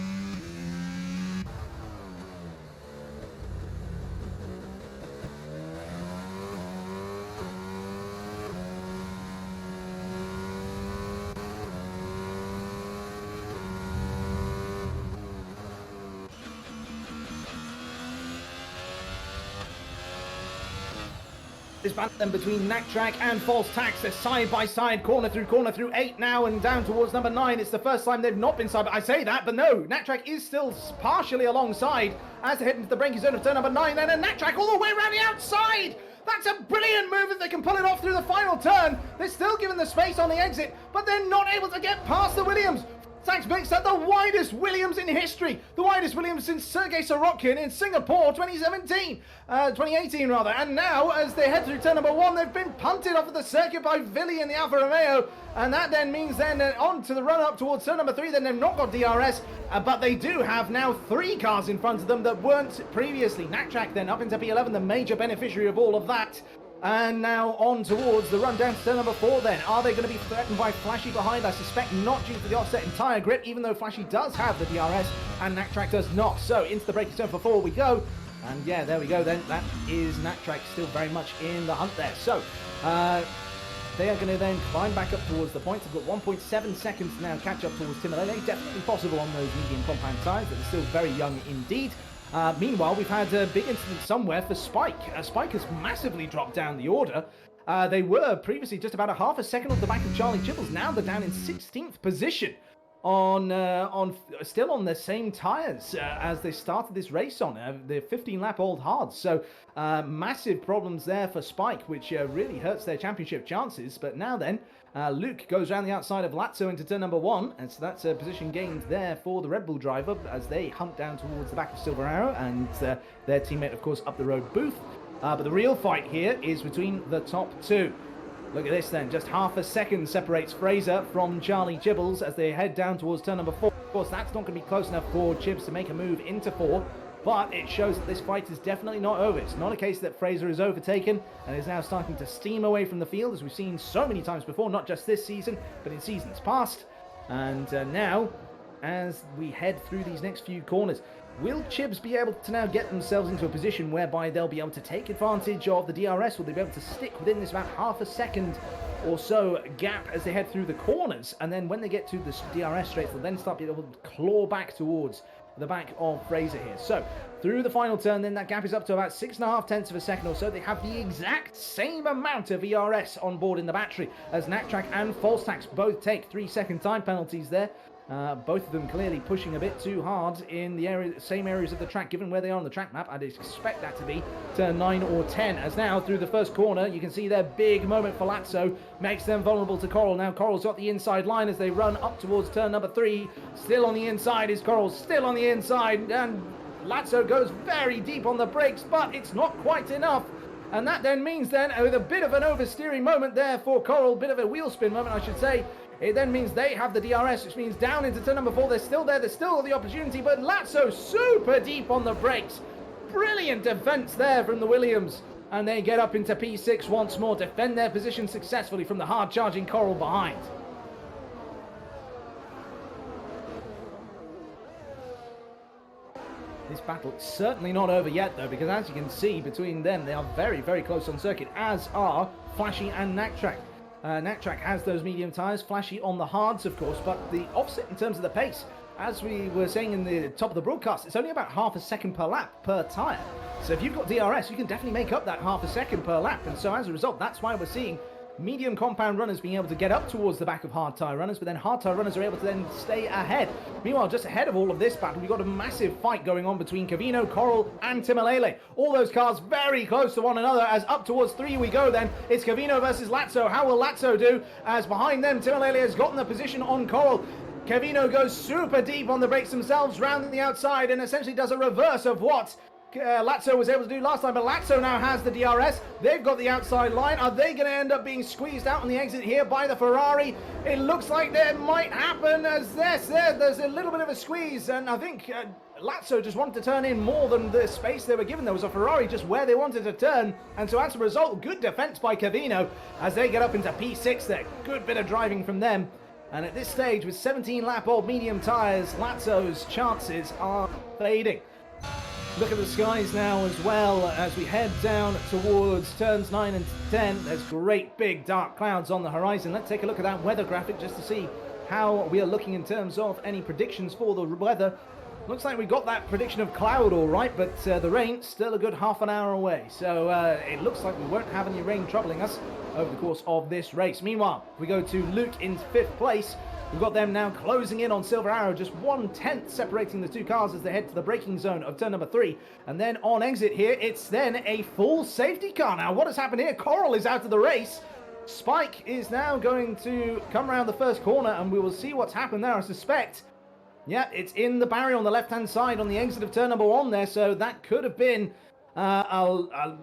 This battle then between Nattrack and False Tax. They're side by side, corner through 8 now and down towards number 9. It's the first time they've not been side, but I say that, but no, Nattrack is still partially alongside as they head into the braking zone of turn number 9, and Nattrack all the way around the outside. That's a brilliant move if they can pull it off through the final turn. They're still given the space on the exit, but they're not able to get past the Williams. Tax makes that the widest Williams in history. The widest Williams since Sergei Sorokin in Singapore 2018 rather. And now, as they head through turn number 1, they've been punted off of the circuit by Villi in the Alfa Romeo. And that then means then on to the run-up towards turn number 3. Then they've not got DRS, but they do have now 3 cars in front of them that weren't previously. Nattrack then up into P11, the major beneficiary of all of that. And now on towards the run down to turn number 4 then. Are they going to be threatened by Flashy behind? I suspect not, due to the offset in tyre grip, even though Flashy does have the DRS and Nattrack does not. So into the braking zone for 4 we go. And yeah, there we go then. That is Nattrack still very much in the hunt there. So they are going to then climb back up towards the points. They've got 1.7 seconds to now catch up towards Timolele. Definitely possible on those medium compound tyres, but they're still very young indeed. Meanwhile, we've had a big incident somewhere for Spike. Spike has massively dropped down the order. They were previously just about a half a second off the back of Charlie Chibbles. Now they're down in 16th position still on the same tyres as they started this race on. They're 15-lap old hards. So massive problems there for Spike, which really hurts their championship chances. But now then, Luke goes around the outside of Lazzo into turn number 1, and so that's a position gained there for the Red Bull driver as they hunt down towards the back of Silver Arrow and their teammate, of course, up the road, Booth. But the real fight here is between the top two. Look at this then, just half a second separates Fraser from Charlie Chibbles as they head down towards turn number 4. Of course, that's not going to be close enough for Chibs to make a move into 4, but it shows that this fight is definitely not over. It's not a case that Fraser is overtaken and is now starting to steam away from the field, as we've seen so many times before, not just this season, but in seasons past. And now, as we head through these next few corners, will Chibs be able to now get themselves into a position whereby they'll be able to take advantage of the DRS? Will they be able to stick within this about half a second or so gap as they head through the corners? And then when they get to the DRS straights, they'll then start being able to claw back towards the back of Fraser here. So through the final turn, then that gap is up to about 6.5 tenths of a second or so. They have the exact same amount of ERS on board in the battery as Knacktrack and Falstax both take 3-second time penalties there. Both of them clearly pushing a bit too hard in the same areas of the track, given where they are on the track map. I'd expect that to be turn 9 or 10, as now through the first corner, you can see their big moment for Lazzo makes them vulnerable to Coral. Now Coral's got the inside line as they run up towards turn number 3. Still on the inside is Coral, still on the inside, and Lazzo goes very deep on the brakes, but it's not quite enough. And that then means then, with a bit of an oversteering moment there for Coral, bit of a wheel spin moment I should say, it then means they have the DRS, which means down into turn number 4, they're still there, there's still the opportunity, but Lazzo super deep on the brakes. Brilliant defense there from the Williams. And they get up into P6 once more, defend their position successfully from the hard-charging Coral behind. This battle is certainly not over yet, though, because as you can see, between them, they are very, very close on circuit, as are Flashy and Knacktrack. Knacktrack has those medium tyres, Flashy on the hards, of course, but the offset in terms of the pace, as we were saying in the top of the broadcast, it's only about half a second per lap per tyre. So if you've got DRS, you can definitely make up that half a second per lap, and so as a result, that's why we're seeing medium compound runners being able to get up towards the back of hard tyre runners, but then hard tyre runners are able to then stay ahead. Meanwhile, just ahead of all of this battle, we've got a massive fight going on between Cavino, Coral and Timolele. All those cars very close to one another as up towards 3 we go then. It's Cavino versus Lazzo. How will Lazzo do? As behind them, Timolele has gotten the position on Coral. Cavino goes super deep on the brakes themselves, rounding the outside, and essentially does a reverse of what Lazzo was able to do last time, but Lazzo now has the DRS. They've got the outside line. Are they going to end up being squeezed out on the exit here by the Ferrari? It looks like that might happen as there's a little bit of a squeeze, and I think Lazzo just wanted to turn in more than the space they were given. There was a Ferrari just where they wanted to turn, and so as a result, good defense by Cavino as they get up into P6 there. Good bit of driving from them. And at this stage, with 17-lap-old medium tyres, Lazzo's chances are fading. Look at the skies now as well as we head down towards turns 9 and 10. There's great big dark clouds on the horizon. Let's take a look at that weather graphic just to see how we are looking in terms of any predictions for the weather. Looks like we got that prediction of cloud all right, but the rain still a good half an hour away. So it looks like we won't have any rain troubling us over the course of this race. Meanwhile, we go to Luke in 5th place. We've got them now closing in on Silver Arrow, just 1/10 separating the two cars as they head to the braking zone of turn number 3. And then on exit here, it's then a full safety car. Now, what has happened here? Coral is out of the race. Spike is now going to come around the first corner, and we will see what's happened there, I suspect. Yeah, it's in the barrier on the left-hand side on the exit of turn number 1 there, so that could have been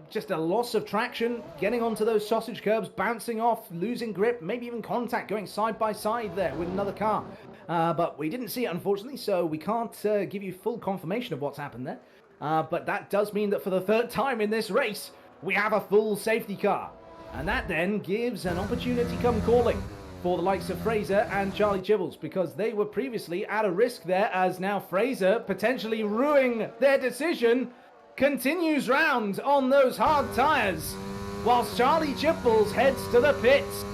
just a loss of traction, getting onto those sausage curbs, bouncing off, losing grip, maybe even contact, going side by side there with another car. But we didn't see it, unfortunately, so we can't give you full confirmation of what's happened there. But that does mean that for the 3rd time in this race, we have a full safety car. And that then gives an opportunity come calling for the likes of Fraser and Charlie Chibbles, because they were previously at a risk there, as now Fraser potentially ruining their decision continues round on those hard tyres, whilst Charlie Chibbles heads to the pits.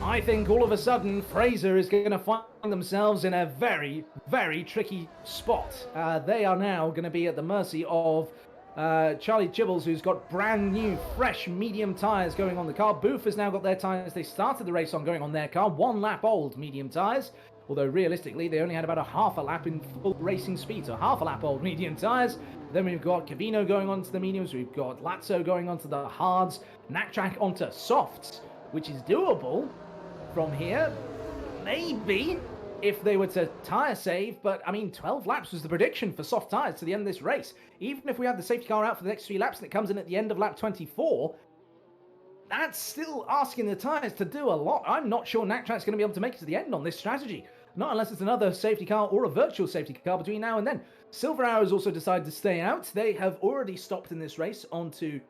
I think all of a sudden Fraser is going to find themselves in a very, very tricky spot. They are now going to be at the mercy of Charlie Chibbles, who's got brand new, fresh, medium tyres going on the car. Booth has now got their tyres they started the race on going on their car, 1 lap old medium tyres. Although realistically, they only had about a half a lap in full racing speed, so half a lap old medium tyres. Then we've got Cavino going onto the mediums, we've got Lazzo going onto the hards, Knacktrack onto softs, which is doable from here. Maybe if they were to tyre save, but I mean, 12 laps was the prediction for soft tyres to the end of this race. Even if we have the safety car out for the next 3 laps and it comes in at the end of lap 24, that's still asking the tyres to do a lot. I'm not sure Knactrack's going to be able to make it to the end on this strategy. Not unless it's another safety car or a virtual safety car between now and then. Silver Arrows also decided to stay out. They have already stopped in this race onto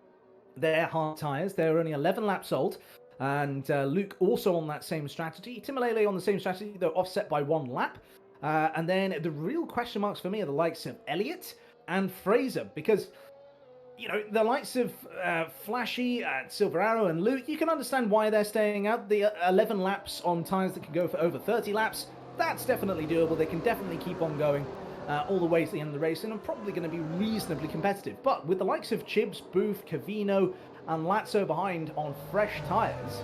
their hard tyres. They're only 11 laps old. And Luke also on that same strategy. Timolele on the same strategy, though offset by 1 lap. And then the real question marks for me are the likes of Elliott and Fraser, because, you know, the likes of Flashy, Silver Arrow and Luke, you can understand why they're staying out. The 11 laps on tyres that can go for over 30 laps, that's definitely doable. They can definitely keep on going all the way to the end of the race, and are probably going to be reasonably competitive. But with the likes of Chibs, Booth, Cavino, and Lazzo behind on fresh tyres,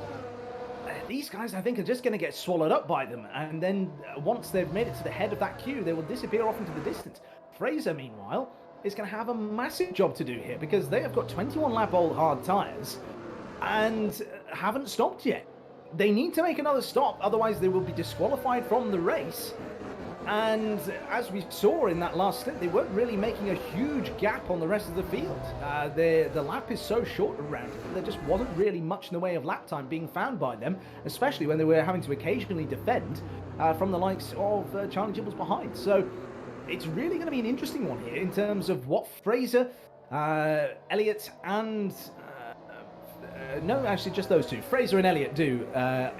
these guys, I think, are just going to get swallowed up by them. And then once they've made it to the head of that queue, they will disappear off into the distance. Fraser, meanwhile, is going to have a massive job to do here, because they have got 21-lap-old hard tyres and haven't stopped yet. They need to make another stop, otherwise they will be disqualified from the race. And as we saw in that last stint, they weren't really making a huge gap on the rest of the field. The lap is so short around it, there just wasn't really much in the way of lap time being found by them, especially when they were having to occasionally defend from the likes of Charlie Gibbles behind. So it's really going to be an interesting one here in terms of what Fraser, Elliott and... no, actually just those two. Fraser and Elliott do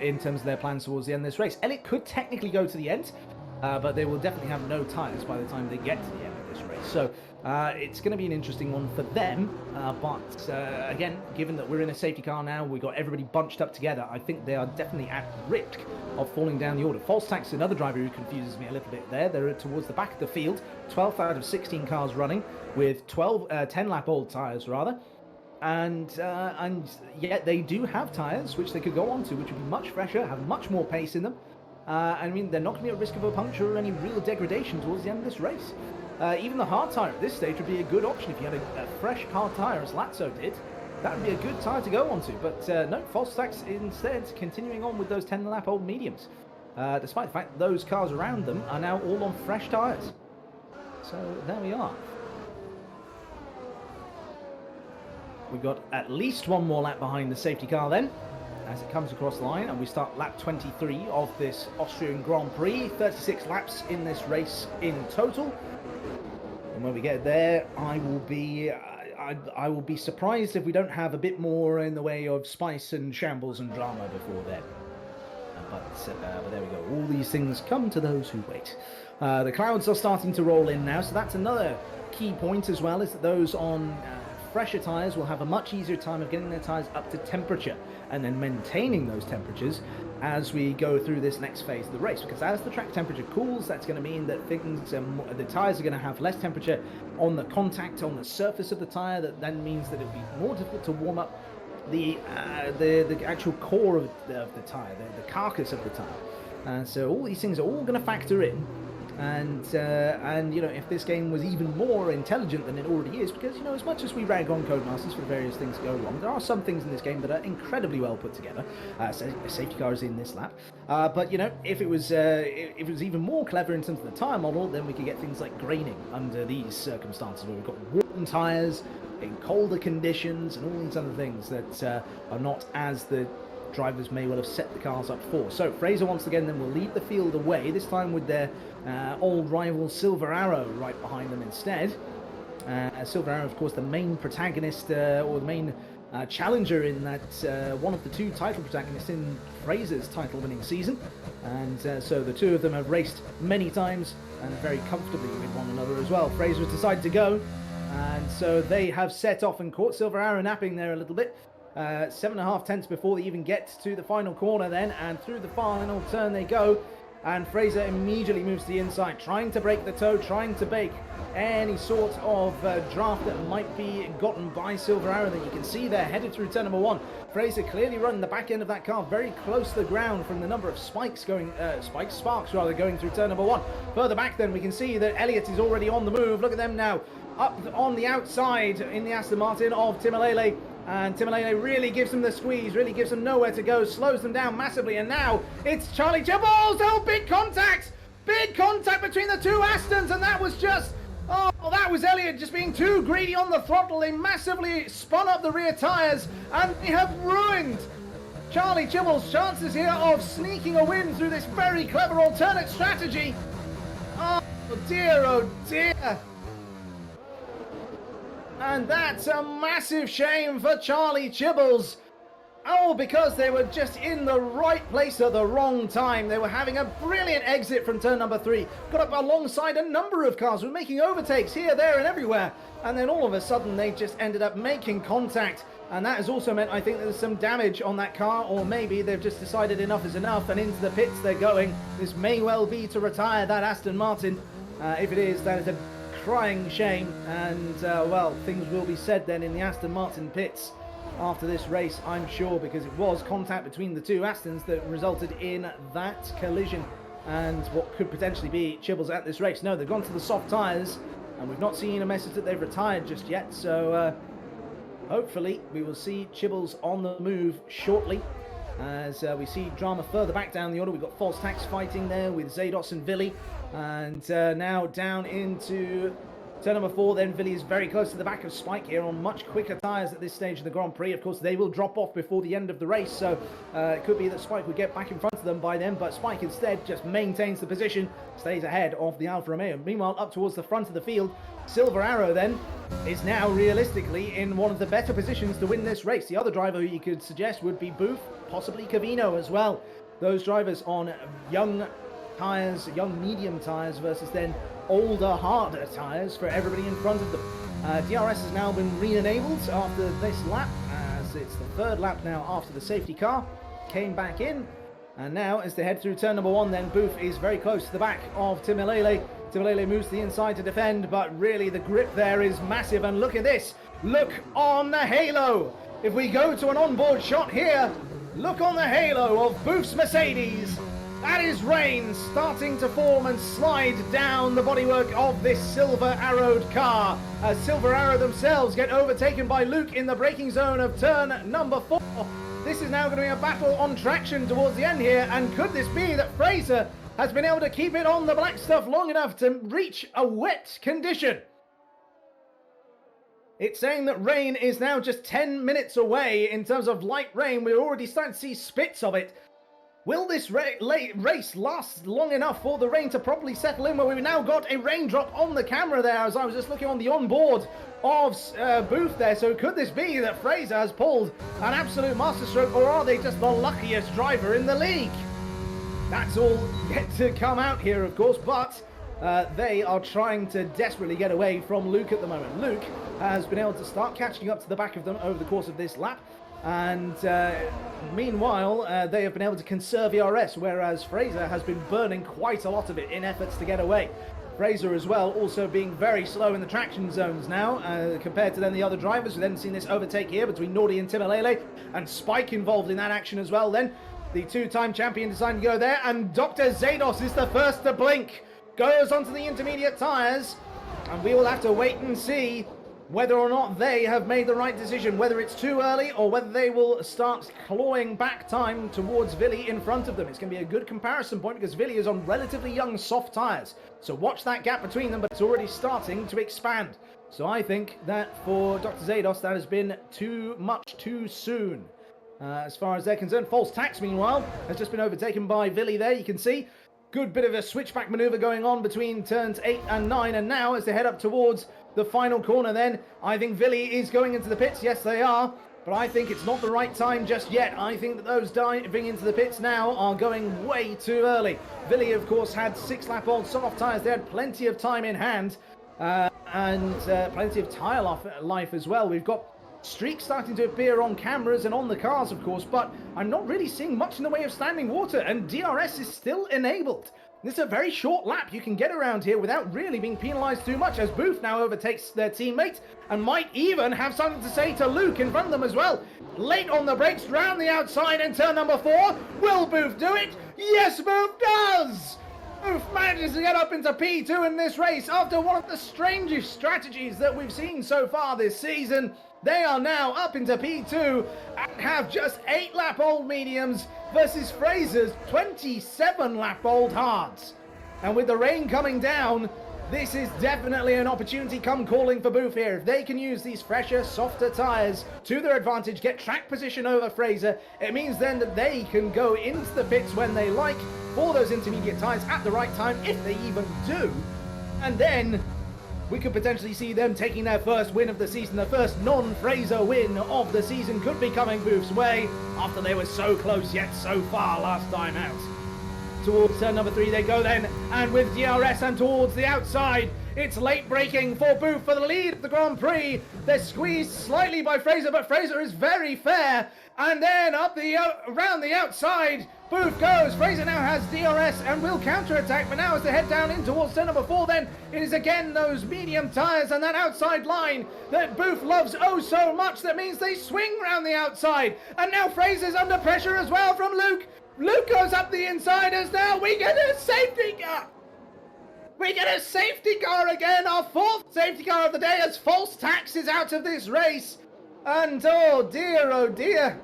in terms of their plans towards the end of this race. Elliott could technically go to the end, but they will definitely have no tyres by the time they get to the end of this race. So it's going to be an interesting one for them. But again, given that we're in a safety car now, we've got everybody bunched up together, I think they are definitely at risk of falling down the order. False Tax is another driver who confuses me a little bit there. They're towards the back of the field, 12th out of 16 cars running with 10-lap-old tyres rather. And yet they do have tyres which they could go onto, which would be much fresher, have much more pace in them. I mean, they're not going to be at risk of a puncture or any real degradation towards the end of this race. Even the hard tyre at this stage would be a good option if you had a fresh hard tyre, as Lazzo did. That would be a good tyre to go onto. But no, False Stacks instead continuing on with those 10-lap-old mediums, despite the fact that those cars around them are now all on fresh tyres. So there we are. We've got at least one more lap behind the safety car then, as it comes across the line, and we start lap 23 of this Austrian Grand Prix. 36 laps in this race in total. And when we get there, I will be surprised if we don't have a bit more in the way of spice and shambles and drama before then. But there we go. All these things come to those who wait. The clouds are starting to roll in now, so that's another key point as well, is that those on fresher tyres will have a much easier time of getting their tyres up to temperature and then maintaining those temperatures as we go through this next phase of the race, because as the track temperature cools, that's going to mean that the tyres are going to have less temperature on the contact on the surface of the tyre. That then means that it'll be more difficult to warm up the actual core of the tyre, the carcass of the tyre. So all these things are all going to factor in. And you know, if this game was even more intelligent than it already is, because, you know, as much as we rag on Codemasters for various things that go wrong, there are some things in this game that are incredibly well put together. Safety car is in this lap, but you know, if it was even more clever in terms of the tyre model, then we could get things like graining under these circumstances, where we've got worn tyres in colder conditions and all these other things that are not as the drivers may well have set the cars up for. So Fraser once again then will lead the field away, this time with their old rival Silver Arrow right behind them instead. Silver Arrow, of course, the main protagonist or the main challenger in that one of the two title protagonists in Fraser's title-winning season, and so the two of them have raced many times and very comfortably with one another as well. Fraser has decided to go, and so they have set off and caught Silver Arrow napping there a little bit. 7.5 tenths before they even get to the final corner then, and through the final turn they go, and Fraser immediately moves to the inside, trying to break the toe, trying to bake any sort of draft that might be gotten by Silver Arrow. That you can see there, headed through turn number 1. Fraser clearly running the back end of that car very close to the ground from the number of sparks going through turn number 1. Further back then we can see that Elliott is already on the move. Look at them now, up on the outside in the Aston Martin of Timolele. And Timolele really gives them the squeeze, really gives them nowhere to go, slows them down massively, and now it's Charlie Gibbles! Oh, big contact! Big contact between the two Astons, and that was just... Oh, that was Elliott just being too greedy on the throttle. They massively spun up the rear tyres, and they have ruined Charlie Chibble's chances here of sneaking a win through this very clever alternate strategy. Oh dear, oh dear. And that's a massive shame for Charlie Chibbles. Oh, because they were just in the right place at the wrong time. They were having a brilliant exit from turn number 3. Got up alongside a number of cars, were making overtakes here, there and everywhere. And then all of a sudden they just ended up making contact. And that has also meant, I think, there's some damage on that car, or maybe they've just decided enough is enough and into the pits they're going. This may well be to retire that Aston Martin. If it is, that is a crying shame. And, well, things will be said then in the Aston Martin pits after this race, I'm sure, because it was contact between the two Astons that resulted in that collision and what could potentially be Chibbles at this race. No, they've gone to the soft tyres, and we've not seen a message that they've retired just yet, so hopefully we will see Chibbles on the move shortly as we see drama further back down the order. We've got False Tax fighting there with Zados and Villy, and now down into turn number 4, then Villy is very close to the back of Spike here on much quicker tyres at this stage of the Grand Prix. Of course, they will drop off before the end of the race, so it could be that Spike would get back in front of them by then, but Spike instead just maintains the position, stays ahead of the Alfa Romeo. Meanwhile, up towards the front of the field, Silver Arrow then is now realistically in one of the better positions to win this race. The other driver who you could suggest would be Booth, possibly Cavino as well. Those drivers on young tyres, young medium tyres versus then older, harder tyres for everybody in front of them. DRS has now been re-enabled after this lap, as it's the third lap now after the safety car came back in. And now, as they head through turn number 1, then Booth is very close to the back of Timalele. Timalele moves to the inside to defend, but really the grip there is massive. And look at this. Look on the halo. If we go to an onboard shot here, look on the halo of Booth's Mercedes. That is rain starting to form and slide down the bodywork of this Silver Arrowed car, as Silver Arrow themselves get overtaken by Luke in the braking zone of turn number 4. This is now going to be a battle on traction towards the end here, and could this be that Fraser has been able to keep it on the black stuff long enough to reach a wet condition? It's saying that rain is now just 10 minutes away in terms of light rain. We're already starting to see spits of it. Will this race last long enough for the rain to properly settle in? Well, we've now got a raindrop on the camera there as I was just looking on the onboard of Booth there. So could this be that Fraser has pulled an absolute masterstroke, or are they just the luckiest driver in the league? That's all yet to come out here, of course, but they are trying to desperately get away from Luke at the moment. Luke has been able to start catching up to the back of them over the course of this lap. And meanwhile, they have been able to conserve ERS, whereas Fraser has been burning quite a lot of it in efforts to get away. Fraser as well also being very slow in the traction zones now, compared to then the other drivers. We've then seen this overtake here between Nordi and Timalele, and Spike involved in that action as well. Then the two-time champion decided to go there, and Dr. Zados is the first to blink. Goes onto the intermediate tyres, and we will have to wait and see whether or not they have made the right decision, whether it's too early or whether they will start clawing back time towards Villy in front of them. It's going to be a good comparison point because Villy is on relatively young soft tyres. So watch that gap between them, but it's already starting to expand. So I think that for Dr. Zados, that has been too much too soon. As far as they're concerned, False Tax, meanwhile, has just been overtaken by Villy there, you can see. Good bit of a switchback manoeuvre going on between turns 8 and 9, and now as they head up towards the final corner then, I think Villy is going into the pits. Yes, they are, but I think it's not the right time just yet. I think that those diving into the pits now are going way too early. Villy, of course, had 6-lap-old soft tyres. They had plenty of time in hand, and plenty of tyre life as well. We've got streaks starting to appear on cameras and on the cars, of course, but I'm not really seeing much in the way of standing water, and DRS is still enabled. This is a very short lap you can get around here without really being penalised too much, as Booth now overtakes their teammate and might even have something to say to Luke in front of them as well. Late on the brakes, round the outside in turn number 4. Will Booth do it? Yes, Booth does! Booth manages to get up into P2 in this race after one of the strangest strategies that we've seen so far this season. They are now up into P2 and have just 8-lap-old mediums versus Fraser's 27-lap-old hards. And with the rain coming down, this is definitely an opportunity come calling for Booth here. If they can use these fresher, softer tyres to their advantage, get track position over Fraser, it means then that they can go into the pits when they like for those intermediate tyres at the right time, if they even do. And then we could potentially see them taking their first win of the season. The first non-Fraser win of the season could be coming Booth's way after they were so close yet so far last time out. Towards turn number 3 they go then, and with DRS and towards the outside, it's late braking for Booth for the lead of the Grand Prix. They're squeezed slightly by Fraser, but Fraser is very fair. And then up around the outside, Booth goes. Fraser now has DRS and will counter-attack, but now as they head down in towards turn number 4, then it is again those medium tyres and that outside line that Booth loves oh so much. That means they swing round the outside, and now Fraser's under pressure as well from Luke. Luke goes up the inside as now we get a safety car. We get a safety car again, our 4th safety car of the day, as False Tax is out of this race. And oh dear,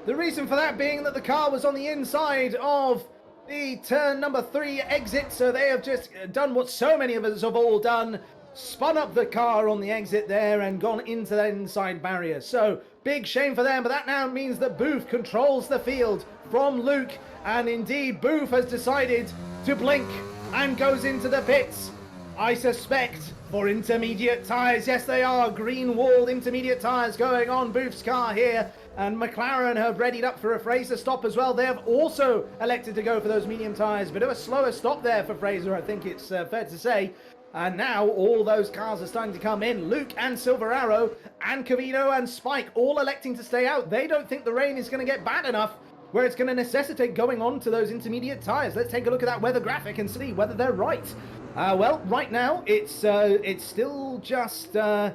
the reason for that being that the car was on the inside of the turn number 3 exit, so they have just done what so many of us have all done, spun up the car on the exit there and gone into that inside barrier. So big shame for them, but that now means that Booth controls the field from Luke, and indeed Booth has decided to blink and goes into the pits, I suspect, for intermediate tyres. Yes, they are green-walled intermediate tyres going on Booth's car here, and McLaren have readied up for a Fraser stop as well. They have also elected to go for those medium tyres. Bit of a slower stop there for Fraser, I think it's fair to say. And now all those cars are starting to come in. Luke and Silver Arrow and Cavino and Spike all electing to stay out. They don't think the rain is going to get bad enough where it's going to necessitate going on to those intermediate tyres. Let's take a look at that weather graphic and see whether they're right. Well, right now it's still just a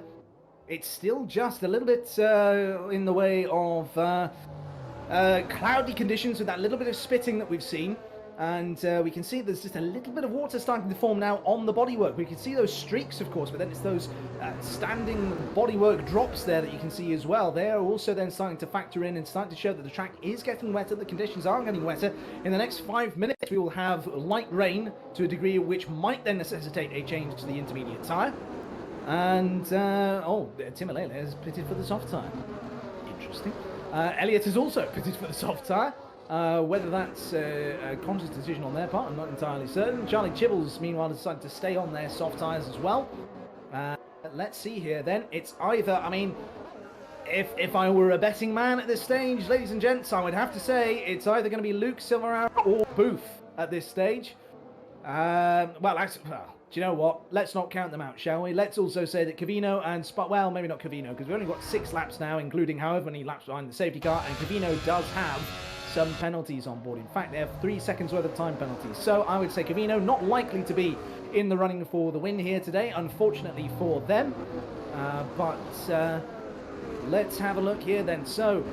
little bit in the way of cloudy conditions with that little bit of spitting that we've seen. And we can see there's just a little bit of water starting to form now on the bodywork. We can see those streaks, of course, but then it's those standing bodywork drops there that you can see as well. They are also then starting to factor in and starting to show that the track is getting wetter, the conditions are getting wetter. In the next 5 minutes, we will have light rain to a degree which might then necessitate a change to the intermediate tyre. And, Tim Alele has pitted for the soft tyre. Interesting. Elliott has also pitted for the soft tyre. Whether that's a conscious decision on their part, I'm not entirely certain. Charlie Chibbles, meanwhile, decided to stay on their soft tyres as well. Let's see here then. It's either, I mean, if I were a betting man at this stage, ladies and gents, I would have to say it's either going to be Luke, Silver Arrow or Booth at this stage. Do you know what? Let's not count them out, shall we? Let's also say that Cavino and well, maybe not Cavino, because we've only got 6 laps now, including however many laps behind the safety car, and Cavino does have some penalties on board. In fact, they have 3 seconds worth of time penalties. So I would say Cavino not likely to be in the running for the win here today, unfortunately for them. But let's have a look here then. So,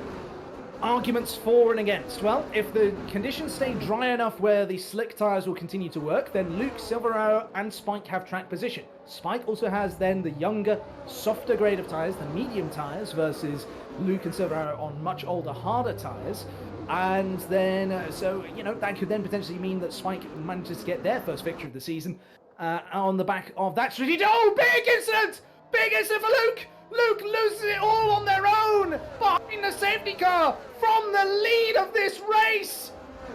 arguments for and against. Well, if the conditions stay dry enough where the slick tyres will continue to work, then Luke, Silver Arrow and Spike have track position. Spike also has then the younger, softer grade of tyres, the medium tyres, versus Luke and Silver Arrow on much older, harder tyres. And then, so, you know, that could then potentially mean that Spike manages to get their first victory of the season on the back of that strategy. Oh, big incident! Big incident for Luke! Luke loses it all on their own behind the safety car from the lead of this race.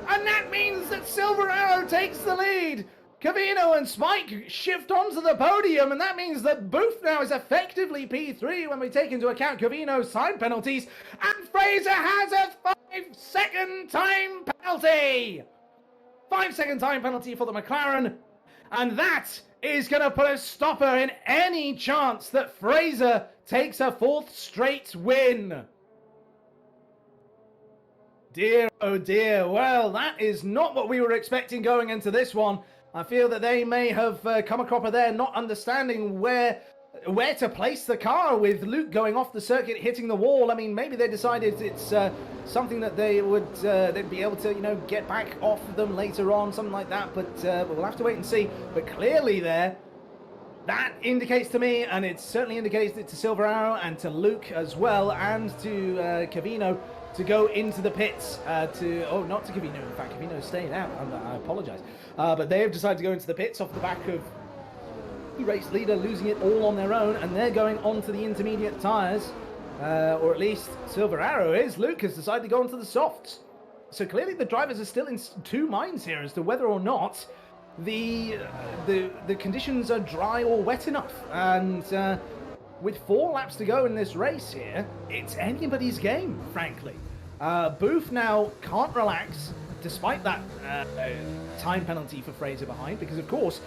And that means that Silver Arrow takes the lead. Cavino and Spike shift onto the podium, and that means that Booth now is effectively P3 when we take into account Cavino's time penalties, and Fraser has a 5-second time penalty! 5-second time penalty for the McLaren, and that is going to put a stopper in any chance that Fraser takes a 4th straight win. Dear, oh dear. Well, that is not what we were expecting going into this one. I feel that they may have come a cropper there, not understanding where to place the car, with Luke going off the circuit, hitting the wall. I mean, maybe they decided it's something that they would they'd be able to, you know, get back off them later on, something like that. But we'll have to wait and see. But clearly there, That indicates to me, and it certainly indicates it to Silver Arrow and to Luke as well, and to Cavino, to go into the pits not to Cavino, in fact, Cavino stayed out, I apologise. But they have decided to go into the pits off the back of the race leader losing it all on their own, and they're going onto the intermediate tyres, or at least Silver Arrow is. Luke has decided to go onto the softs. So clearly the drivers are still in two minds here as to whether or not the conditions are dry or wet enough. And with 4 laps to go in this race here, it's anybody's game, frankly. Booth now can't relax, despite that time penalty for Fraser behind, because of course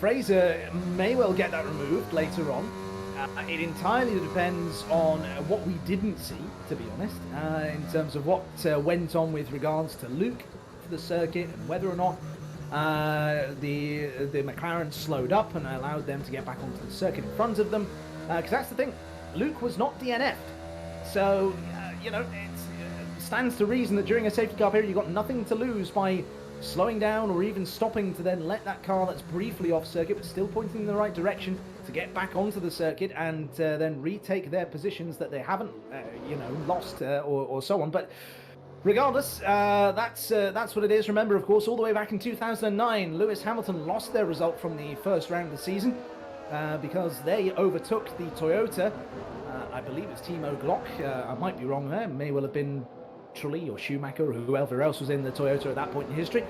Fraser may well get that removed later on. It entirely depends on what we didn't see, to be honest, in terms of what went on with regards to Luke for the circuit, and whether or not the McLaren slowed up and allowed them to get back onto the circuit in front of them. Because that's the thing, Luke was not DNF'd. So, it stands to reason that during a safety car period, you've got nothing to lose by slowing down or even stopping to then let that car that's briefly off circuit but still pointing in the right direction to get back onto the circuit and then retake their positions that they haven't lost or so on. But regardless, that's what it is. Remember, of course, all the way back in 2009, Lewis Hamilton lost their result from the first round of the season because they overtook the Toyota. I believe it's Timo Glock. I might be wrong there. May well have been Trulli or Schumacher or whoever else was in the Toyota at that point in history,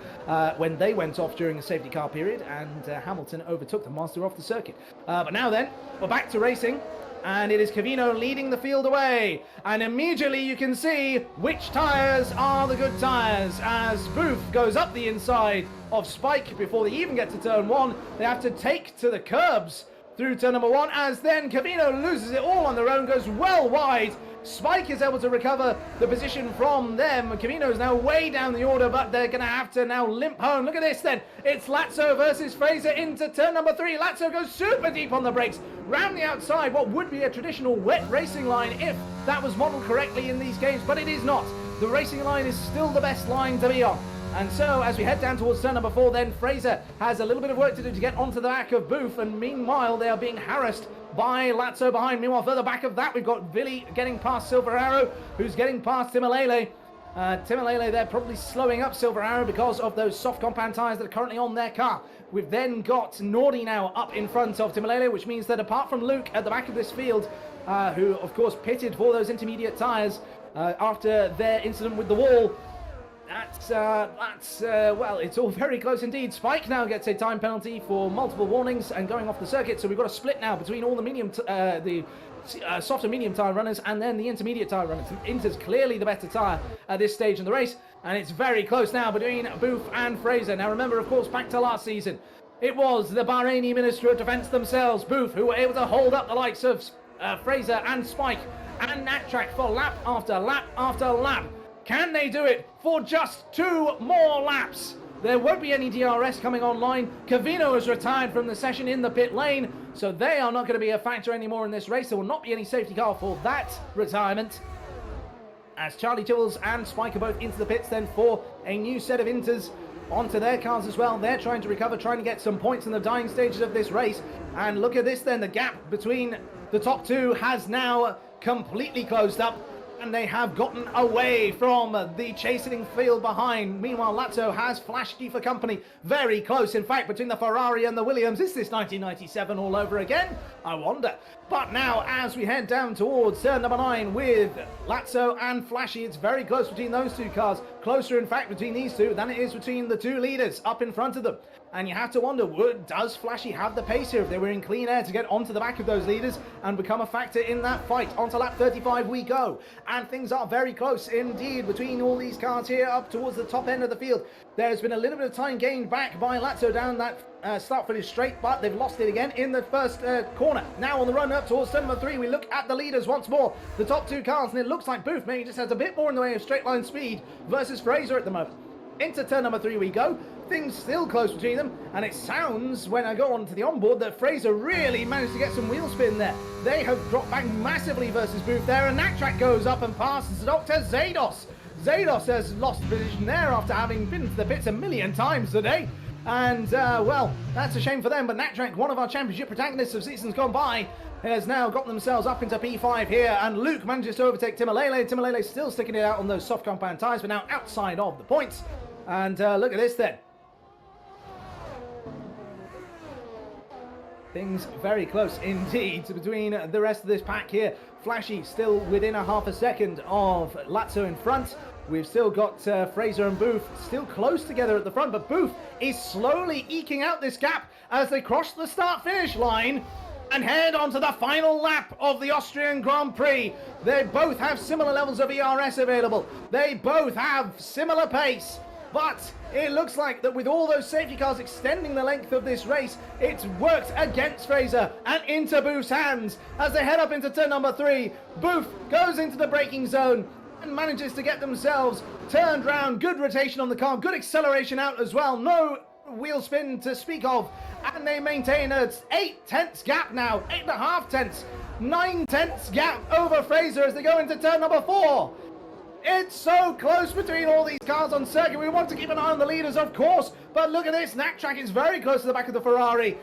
when they went off during the safety car period, and Hamilton overtook them whilst they were off the circuit. But now then, we're back to racing, and it is Cavino leading the field away, and immediately you can see which tyres are the good tyres as Booth goes up the inside of Spike before they even get to turn 1. They have to take to the curbs through turn number 1, as then Cavino loses it all on their own, goes well wide. Spike is able to recover the position from them. Cavino is now way down the order, but they're going to have to now limp home. Look at this then. It's Lazzo versus Fraser into turn number 3. Lazzo goes super deep on the brakes, round the outside, what would be a traditional wet racing line if that was modelled correctly in these games, but it is not. The racing line is still the best line to be on. And so, as we head down towards turn number 4, then Fraser has a little bit of work to do to get onto the back of Booth, and meanwhile they are being harassed by Lazzo behind. Meanwhile, further back of that, we've got Billy getting past Silver Arrow, who's getting past Timalele. Timalele, they're probably slowing up Silver Arrow because of those soft compound tyres that are currently on their car. We've then got Nordy now up in front of Timalele, which means that apart from Luke at the back of this field, who of course pitted for those intermediate tyres after their incident with the wall, well, it's all very close indeed. Spike now gets a time penalty for multiple warnings and going off the circuit, so we've got a split now between all the soft and medium tyre runners and then the intermediate tyre runners. Inter's clearly the better tyre at this stage in the race, and it's very close now between Booth and Fraser. Now remember, of course, back to last season, it was the Bahraini Minister of Defence themselves, Booth, who were able to hold up the likes of Fraser and Spike and Nat Track for lap after lap after lap. Can they do it for just 2 more laps? There won't be any DRS coming online. Cavino has retired from the session in the pit lane, so they are not going to be a factor anymore in this race. There will not be any safety car for that retirement, as Charlie Tibbles and Spike are both into the pits then for a new set of Inters onto their cars as well. They're trying to recover, trying to get some points in the dying stages of this race. And look at this then, the gap between the top 2 has now completely closed up, and they have gotten away from the chasing field behind. Meanwhile, Lazzo has Flashkey for company. Very close, in fact, between the Ferrari and the Williams. Is this 1997 all over again? I wonder. But now, as we head down towards turn number 9 with Lazzo and Flashy, it's very close between those 2 cars. Closer, in fact, between these 2 than it is between the 2 leaders up in front of them. And you have to wonder, does Flashy have the pace here if they were in clean air to get onto the back of those leaders and become a factor in that fight? Onto lap 35 we go. And things are very close indeed between all these cars here up towards the top end of the field. There's been a little bit of time gained back by Lazzo down that start-finish straight, but they've lost it again in the first corner. Now on the run up towards turn number 3, we look at the leaders once more. The top 2 cars, and it looks like Booth maybe just has a bit more in the way of straight line speed versus Fraser at the moment. Into turn number 3 we go. Things still close between them, and it sounds, when I go on to the onboard, that Fraser really managed to get some wheel spin there. They have dropped back massively versus Booth there, and that track goes up and passes Dr. Zados. Zados has lost position there after having been to the pits a million times today. And, well, that's a shame for them, but Natrak, one of our championship protagonists of seasons gone by, has now got themselves up into P5 here, and Luke manages to overtake Timalele. Timalele still sticking it out on those soft compound tyres, but now outside of the points. And look at this then. Things very close indeed between the rest of this pack here. Flashy still within a half a second of Lazzo in front. We've still got Fraser and Booth still close together at the front, but Booth is slowly eking out this gap as they cross the start-finish line and head onto the final lap of the Austrian Grand Prix. They both have similar levels of ERS available. They both have similar pace. But it looks like that with all those safety cars extending the length of this race, it's worked against Fraser and into Booth's hands as they head up into turn number 3. Booth goes into the braking zone and manages to get themselves turned round. Good rotation on the car, good acceleration out as well. No wheel spin to speak of. And they maintain a 8/10 gap now, 8.5 tenths, 9 tenths gap over Fraser as they go into turn number 4. It's so close between all these cars on circuit. We want to keep an eye on the leaders, of course, but look at this. Natrak is very close to the back of the Ferrari.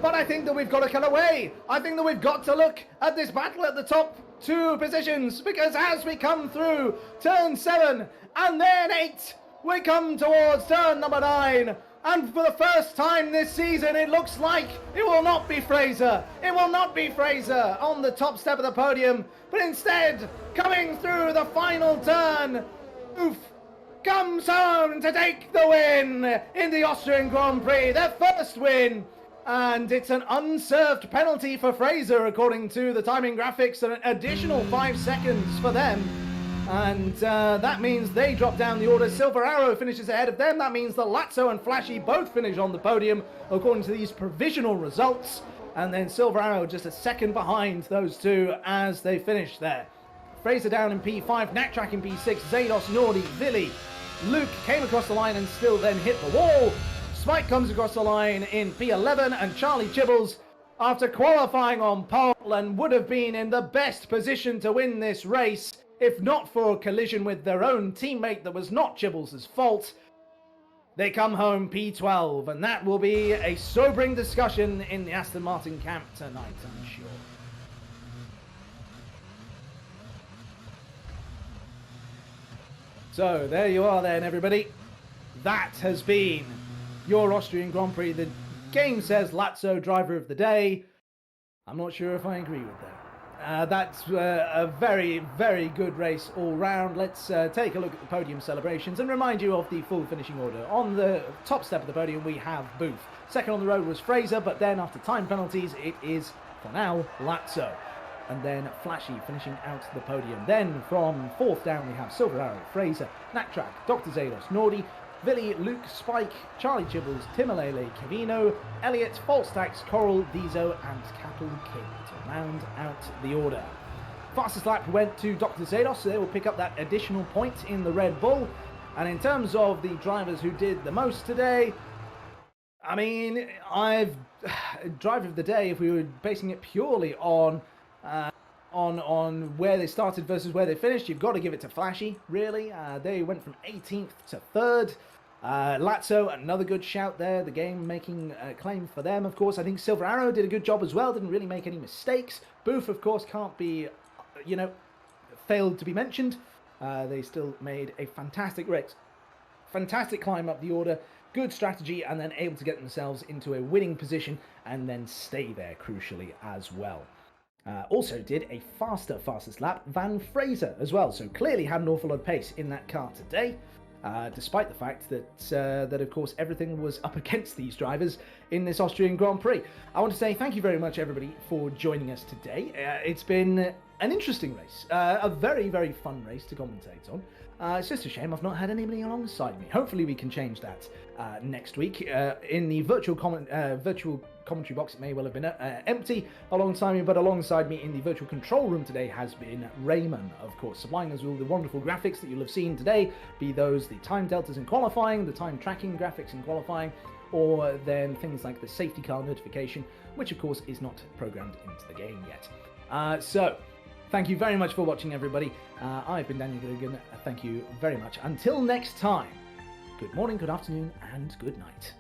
But I think that we've got to cut away. I think that we've got to look at this battle at the top 2 positions, because as we come through turn 7 and then 8, we come towards turn number 9. And for the first time this season, it looks like it will not be Fraser. It will not be Fraser on the top step of the podium, but instead, coming through the final turn, Oof comes home to take the win in the Austrian Grand Prix, their first win. And it's an unserved penalty for Fraser, according to the timing graphics, an additional 5 seconds for them. And that means they drop down the order. Silver Arrow finishes ahead of them. That means that Lazzo and Flashy both finish on the podium, according to these provisional results. And then Silver Arrow just a second behind those two as they finish there. Fraser down in P5, Natrak in P6, Zados, Nordy, Vili, Luke came across the line and still then hit the wall. Spike comes across the line in P11, and Charlie Chibbles, after qualifying on pole and would have been in the best position to win this race, if not for a collision with their own teammate that was not Chibbles' fault, they come home P12, and that will be a sobering discussion in the Aston Martin camp tonight, I'm sure. So, there you are then, everybody. That has been your Austrian Grand Prix. The game says Lazzo, driver of the day. I'm not sure if I agree with that. That's a very, very good race all round. Let's take a look at the podium celebrations and remind you of the full finishing order. On the top step of the podium, we have Booth. Second on the road was Fraser, but then after time penalties, it is, for now, Lazzo. And then Flashy finishing out the podium. Then from 4th down, we have Silver Arrow, Fraser, Natrak, Dr. Zados, Nordy, Vili, Luke, Spike, Charlie Chibbles, Timalele, Kevino, Elliot, Falstax, Coral, Dizo, and Cattle King to round out the order. Fastest lap went to Dr. Zados, so they will pick up that additional point in the Red Bull. And in terms of the drivers who did the most today, I mean, driver of the day, if we were basing it purely on where they started versus where they finished, you've got to give it to Flashy, really. They went from 18th to 3rd. Lazzo, another good shout there. The game making a claim for them, of course. I think Silver Arrow did a good job as well. Didn't really make any mistakes. Booth, of course, can't be, failed to be mentioned. They still made a fantastic race. Fantastic climb up the order. Good strategy, and then able to get themselves into a winning position and then stay there, crucially, as well. Also did a fastest lap Van Fraser as well, so clearly had an awful lot of pace in that car today, despite the fact that of course everything was up against these drivers in this Austrian Grand Prix. I want to say thank you very much, everybody, for joining us today. It's been an interesting race, a very, very fun race to commentate on. It's just a shame I've not had anybody alongside me. Hopefully we can change that next week. In the virtual commentary box, it may well have been empty alongside me, but alongside me in the virtual control room today has been Raymond, of course, supplying us with all the wonderful graphics that you'll have seen today, be those the time deltas in qualifying, the time tracking graphics in qualifying, or then things like the safety car notification, which of course is not programmed into the game yet. So, thank you very much for watching, everybody. I've been Daniel Gilligan. Thank you very much. Until next time, good morning, good afternoon, and good night.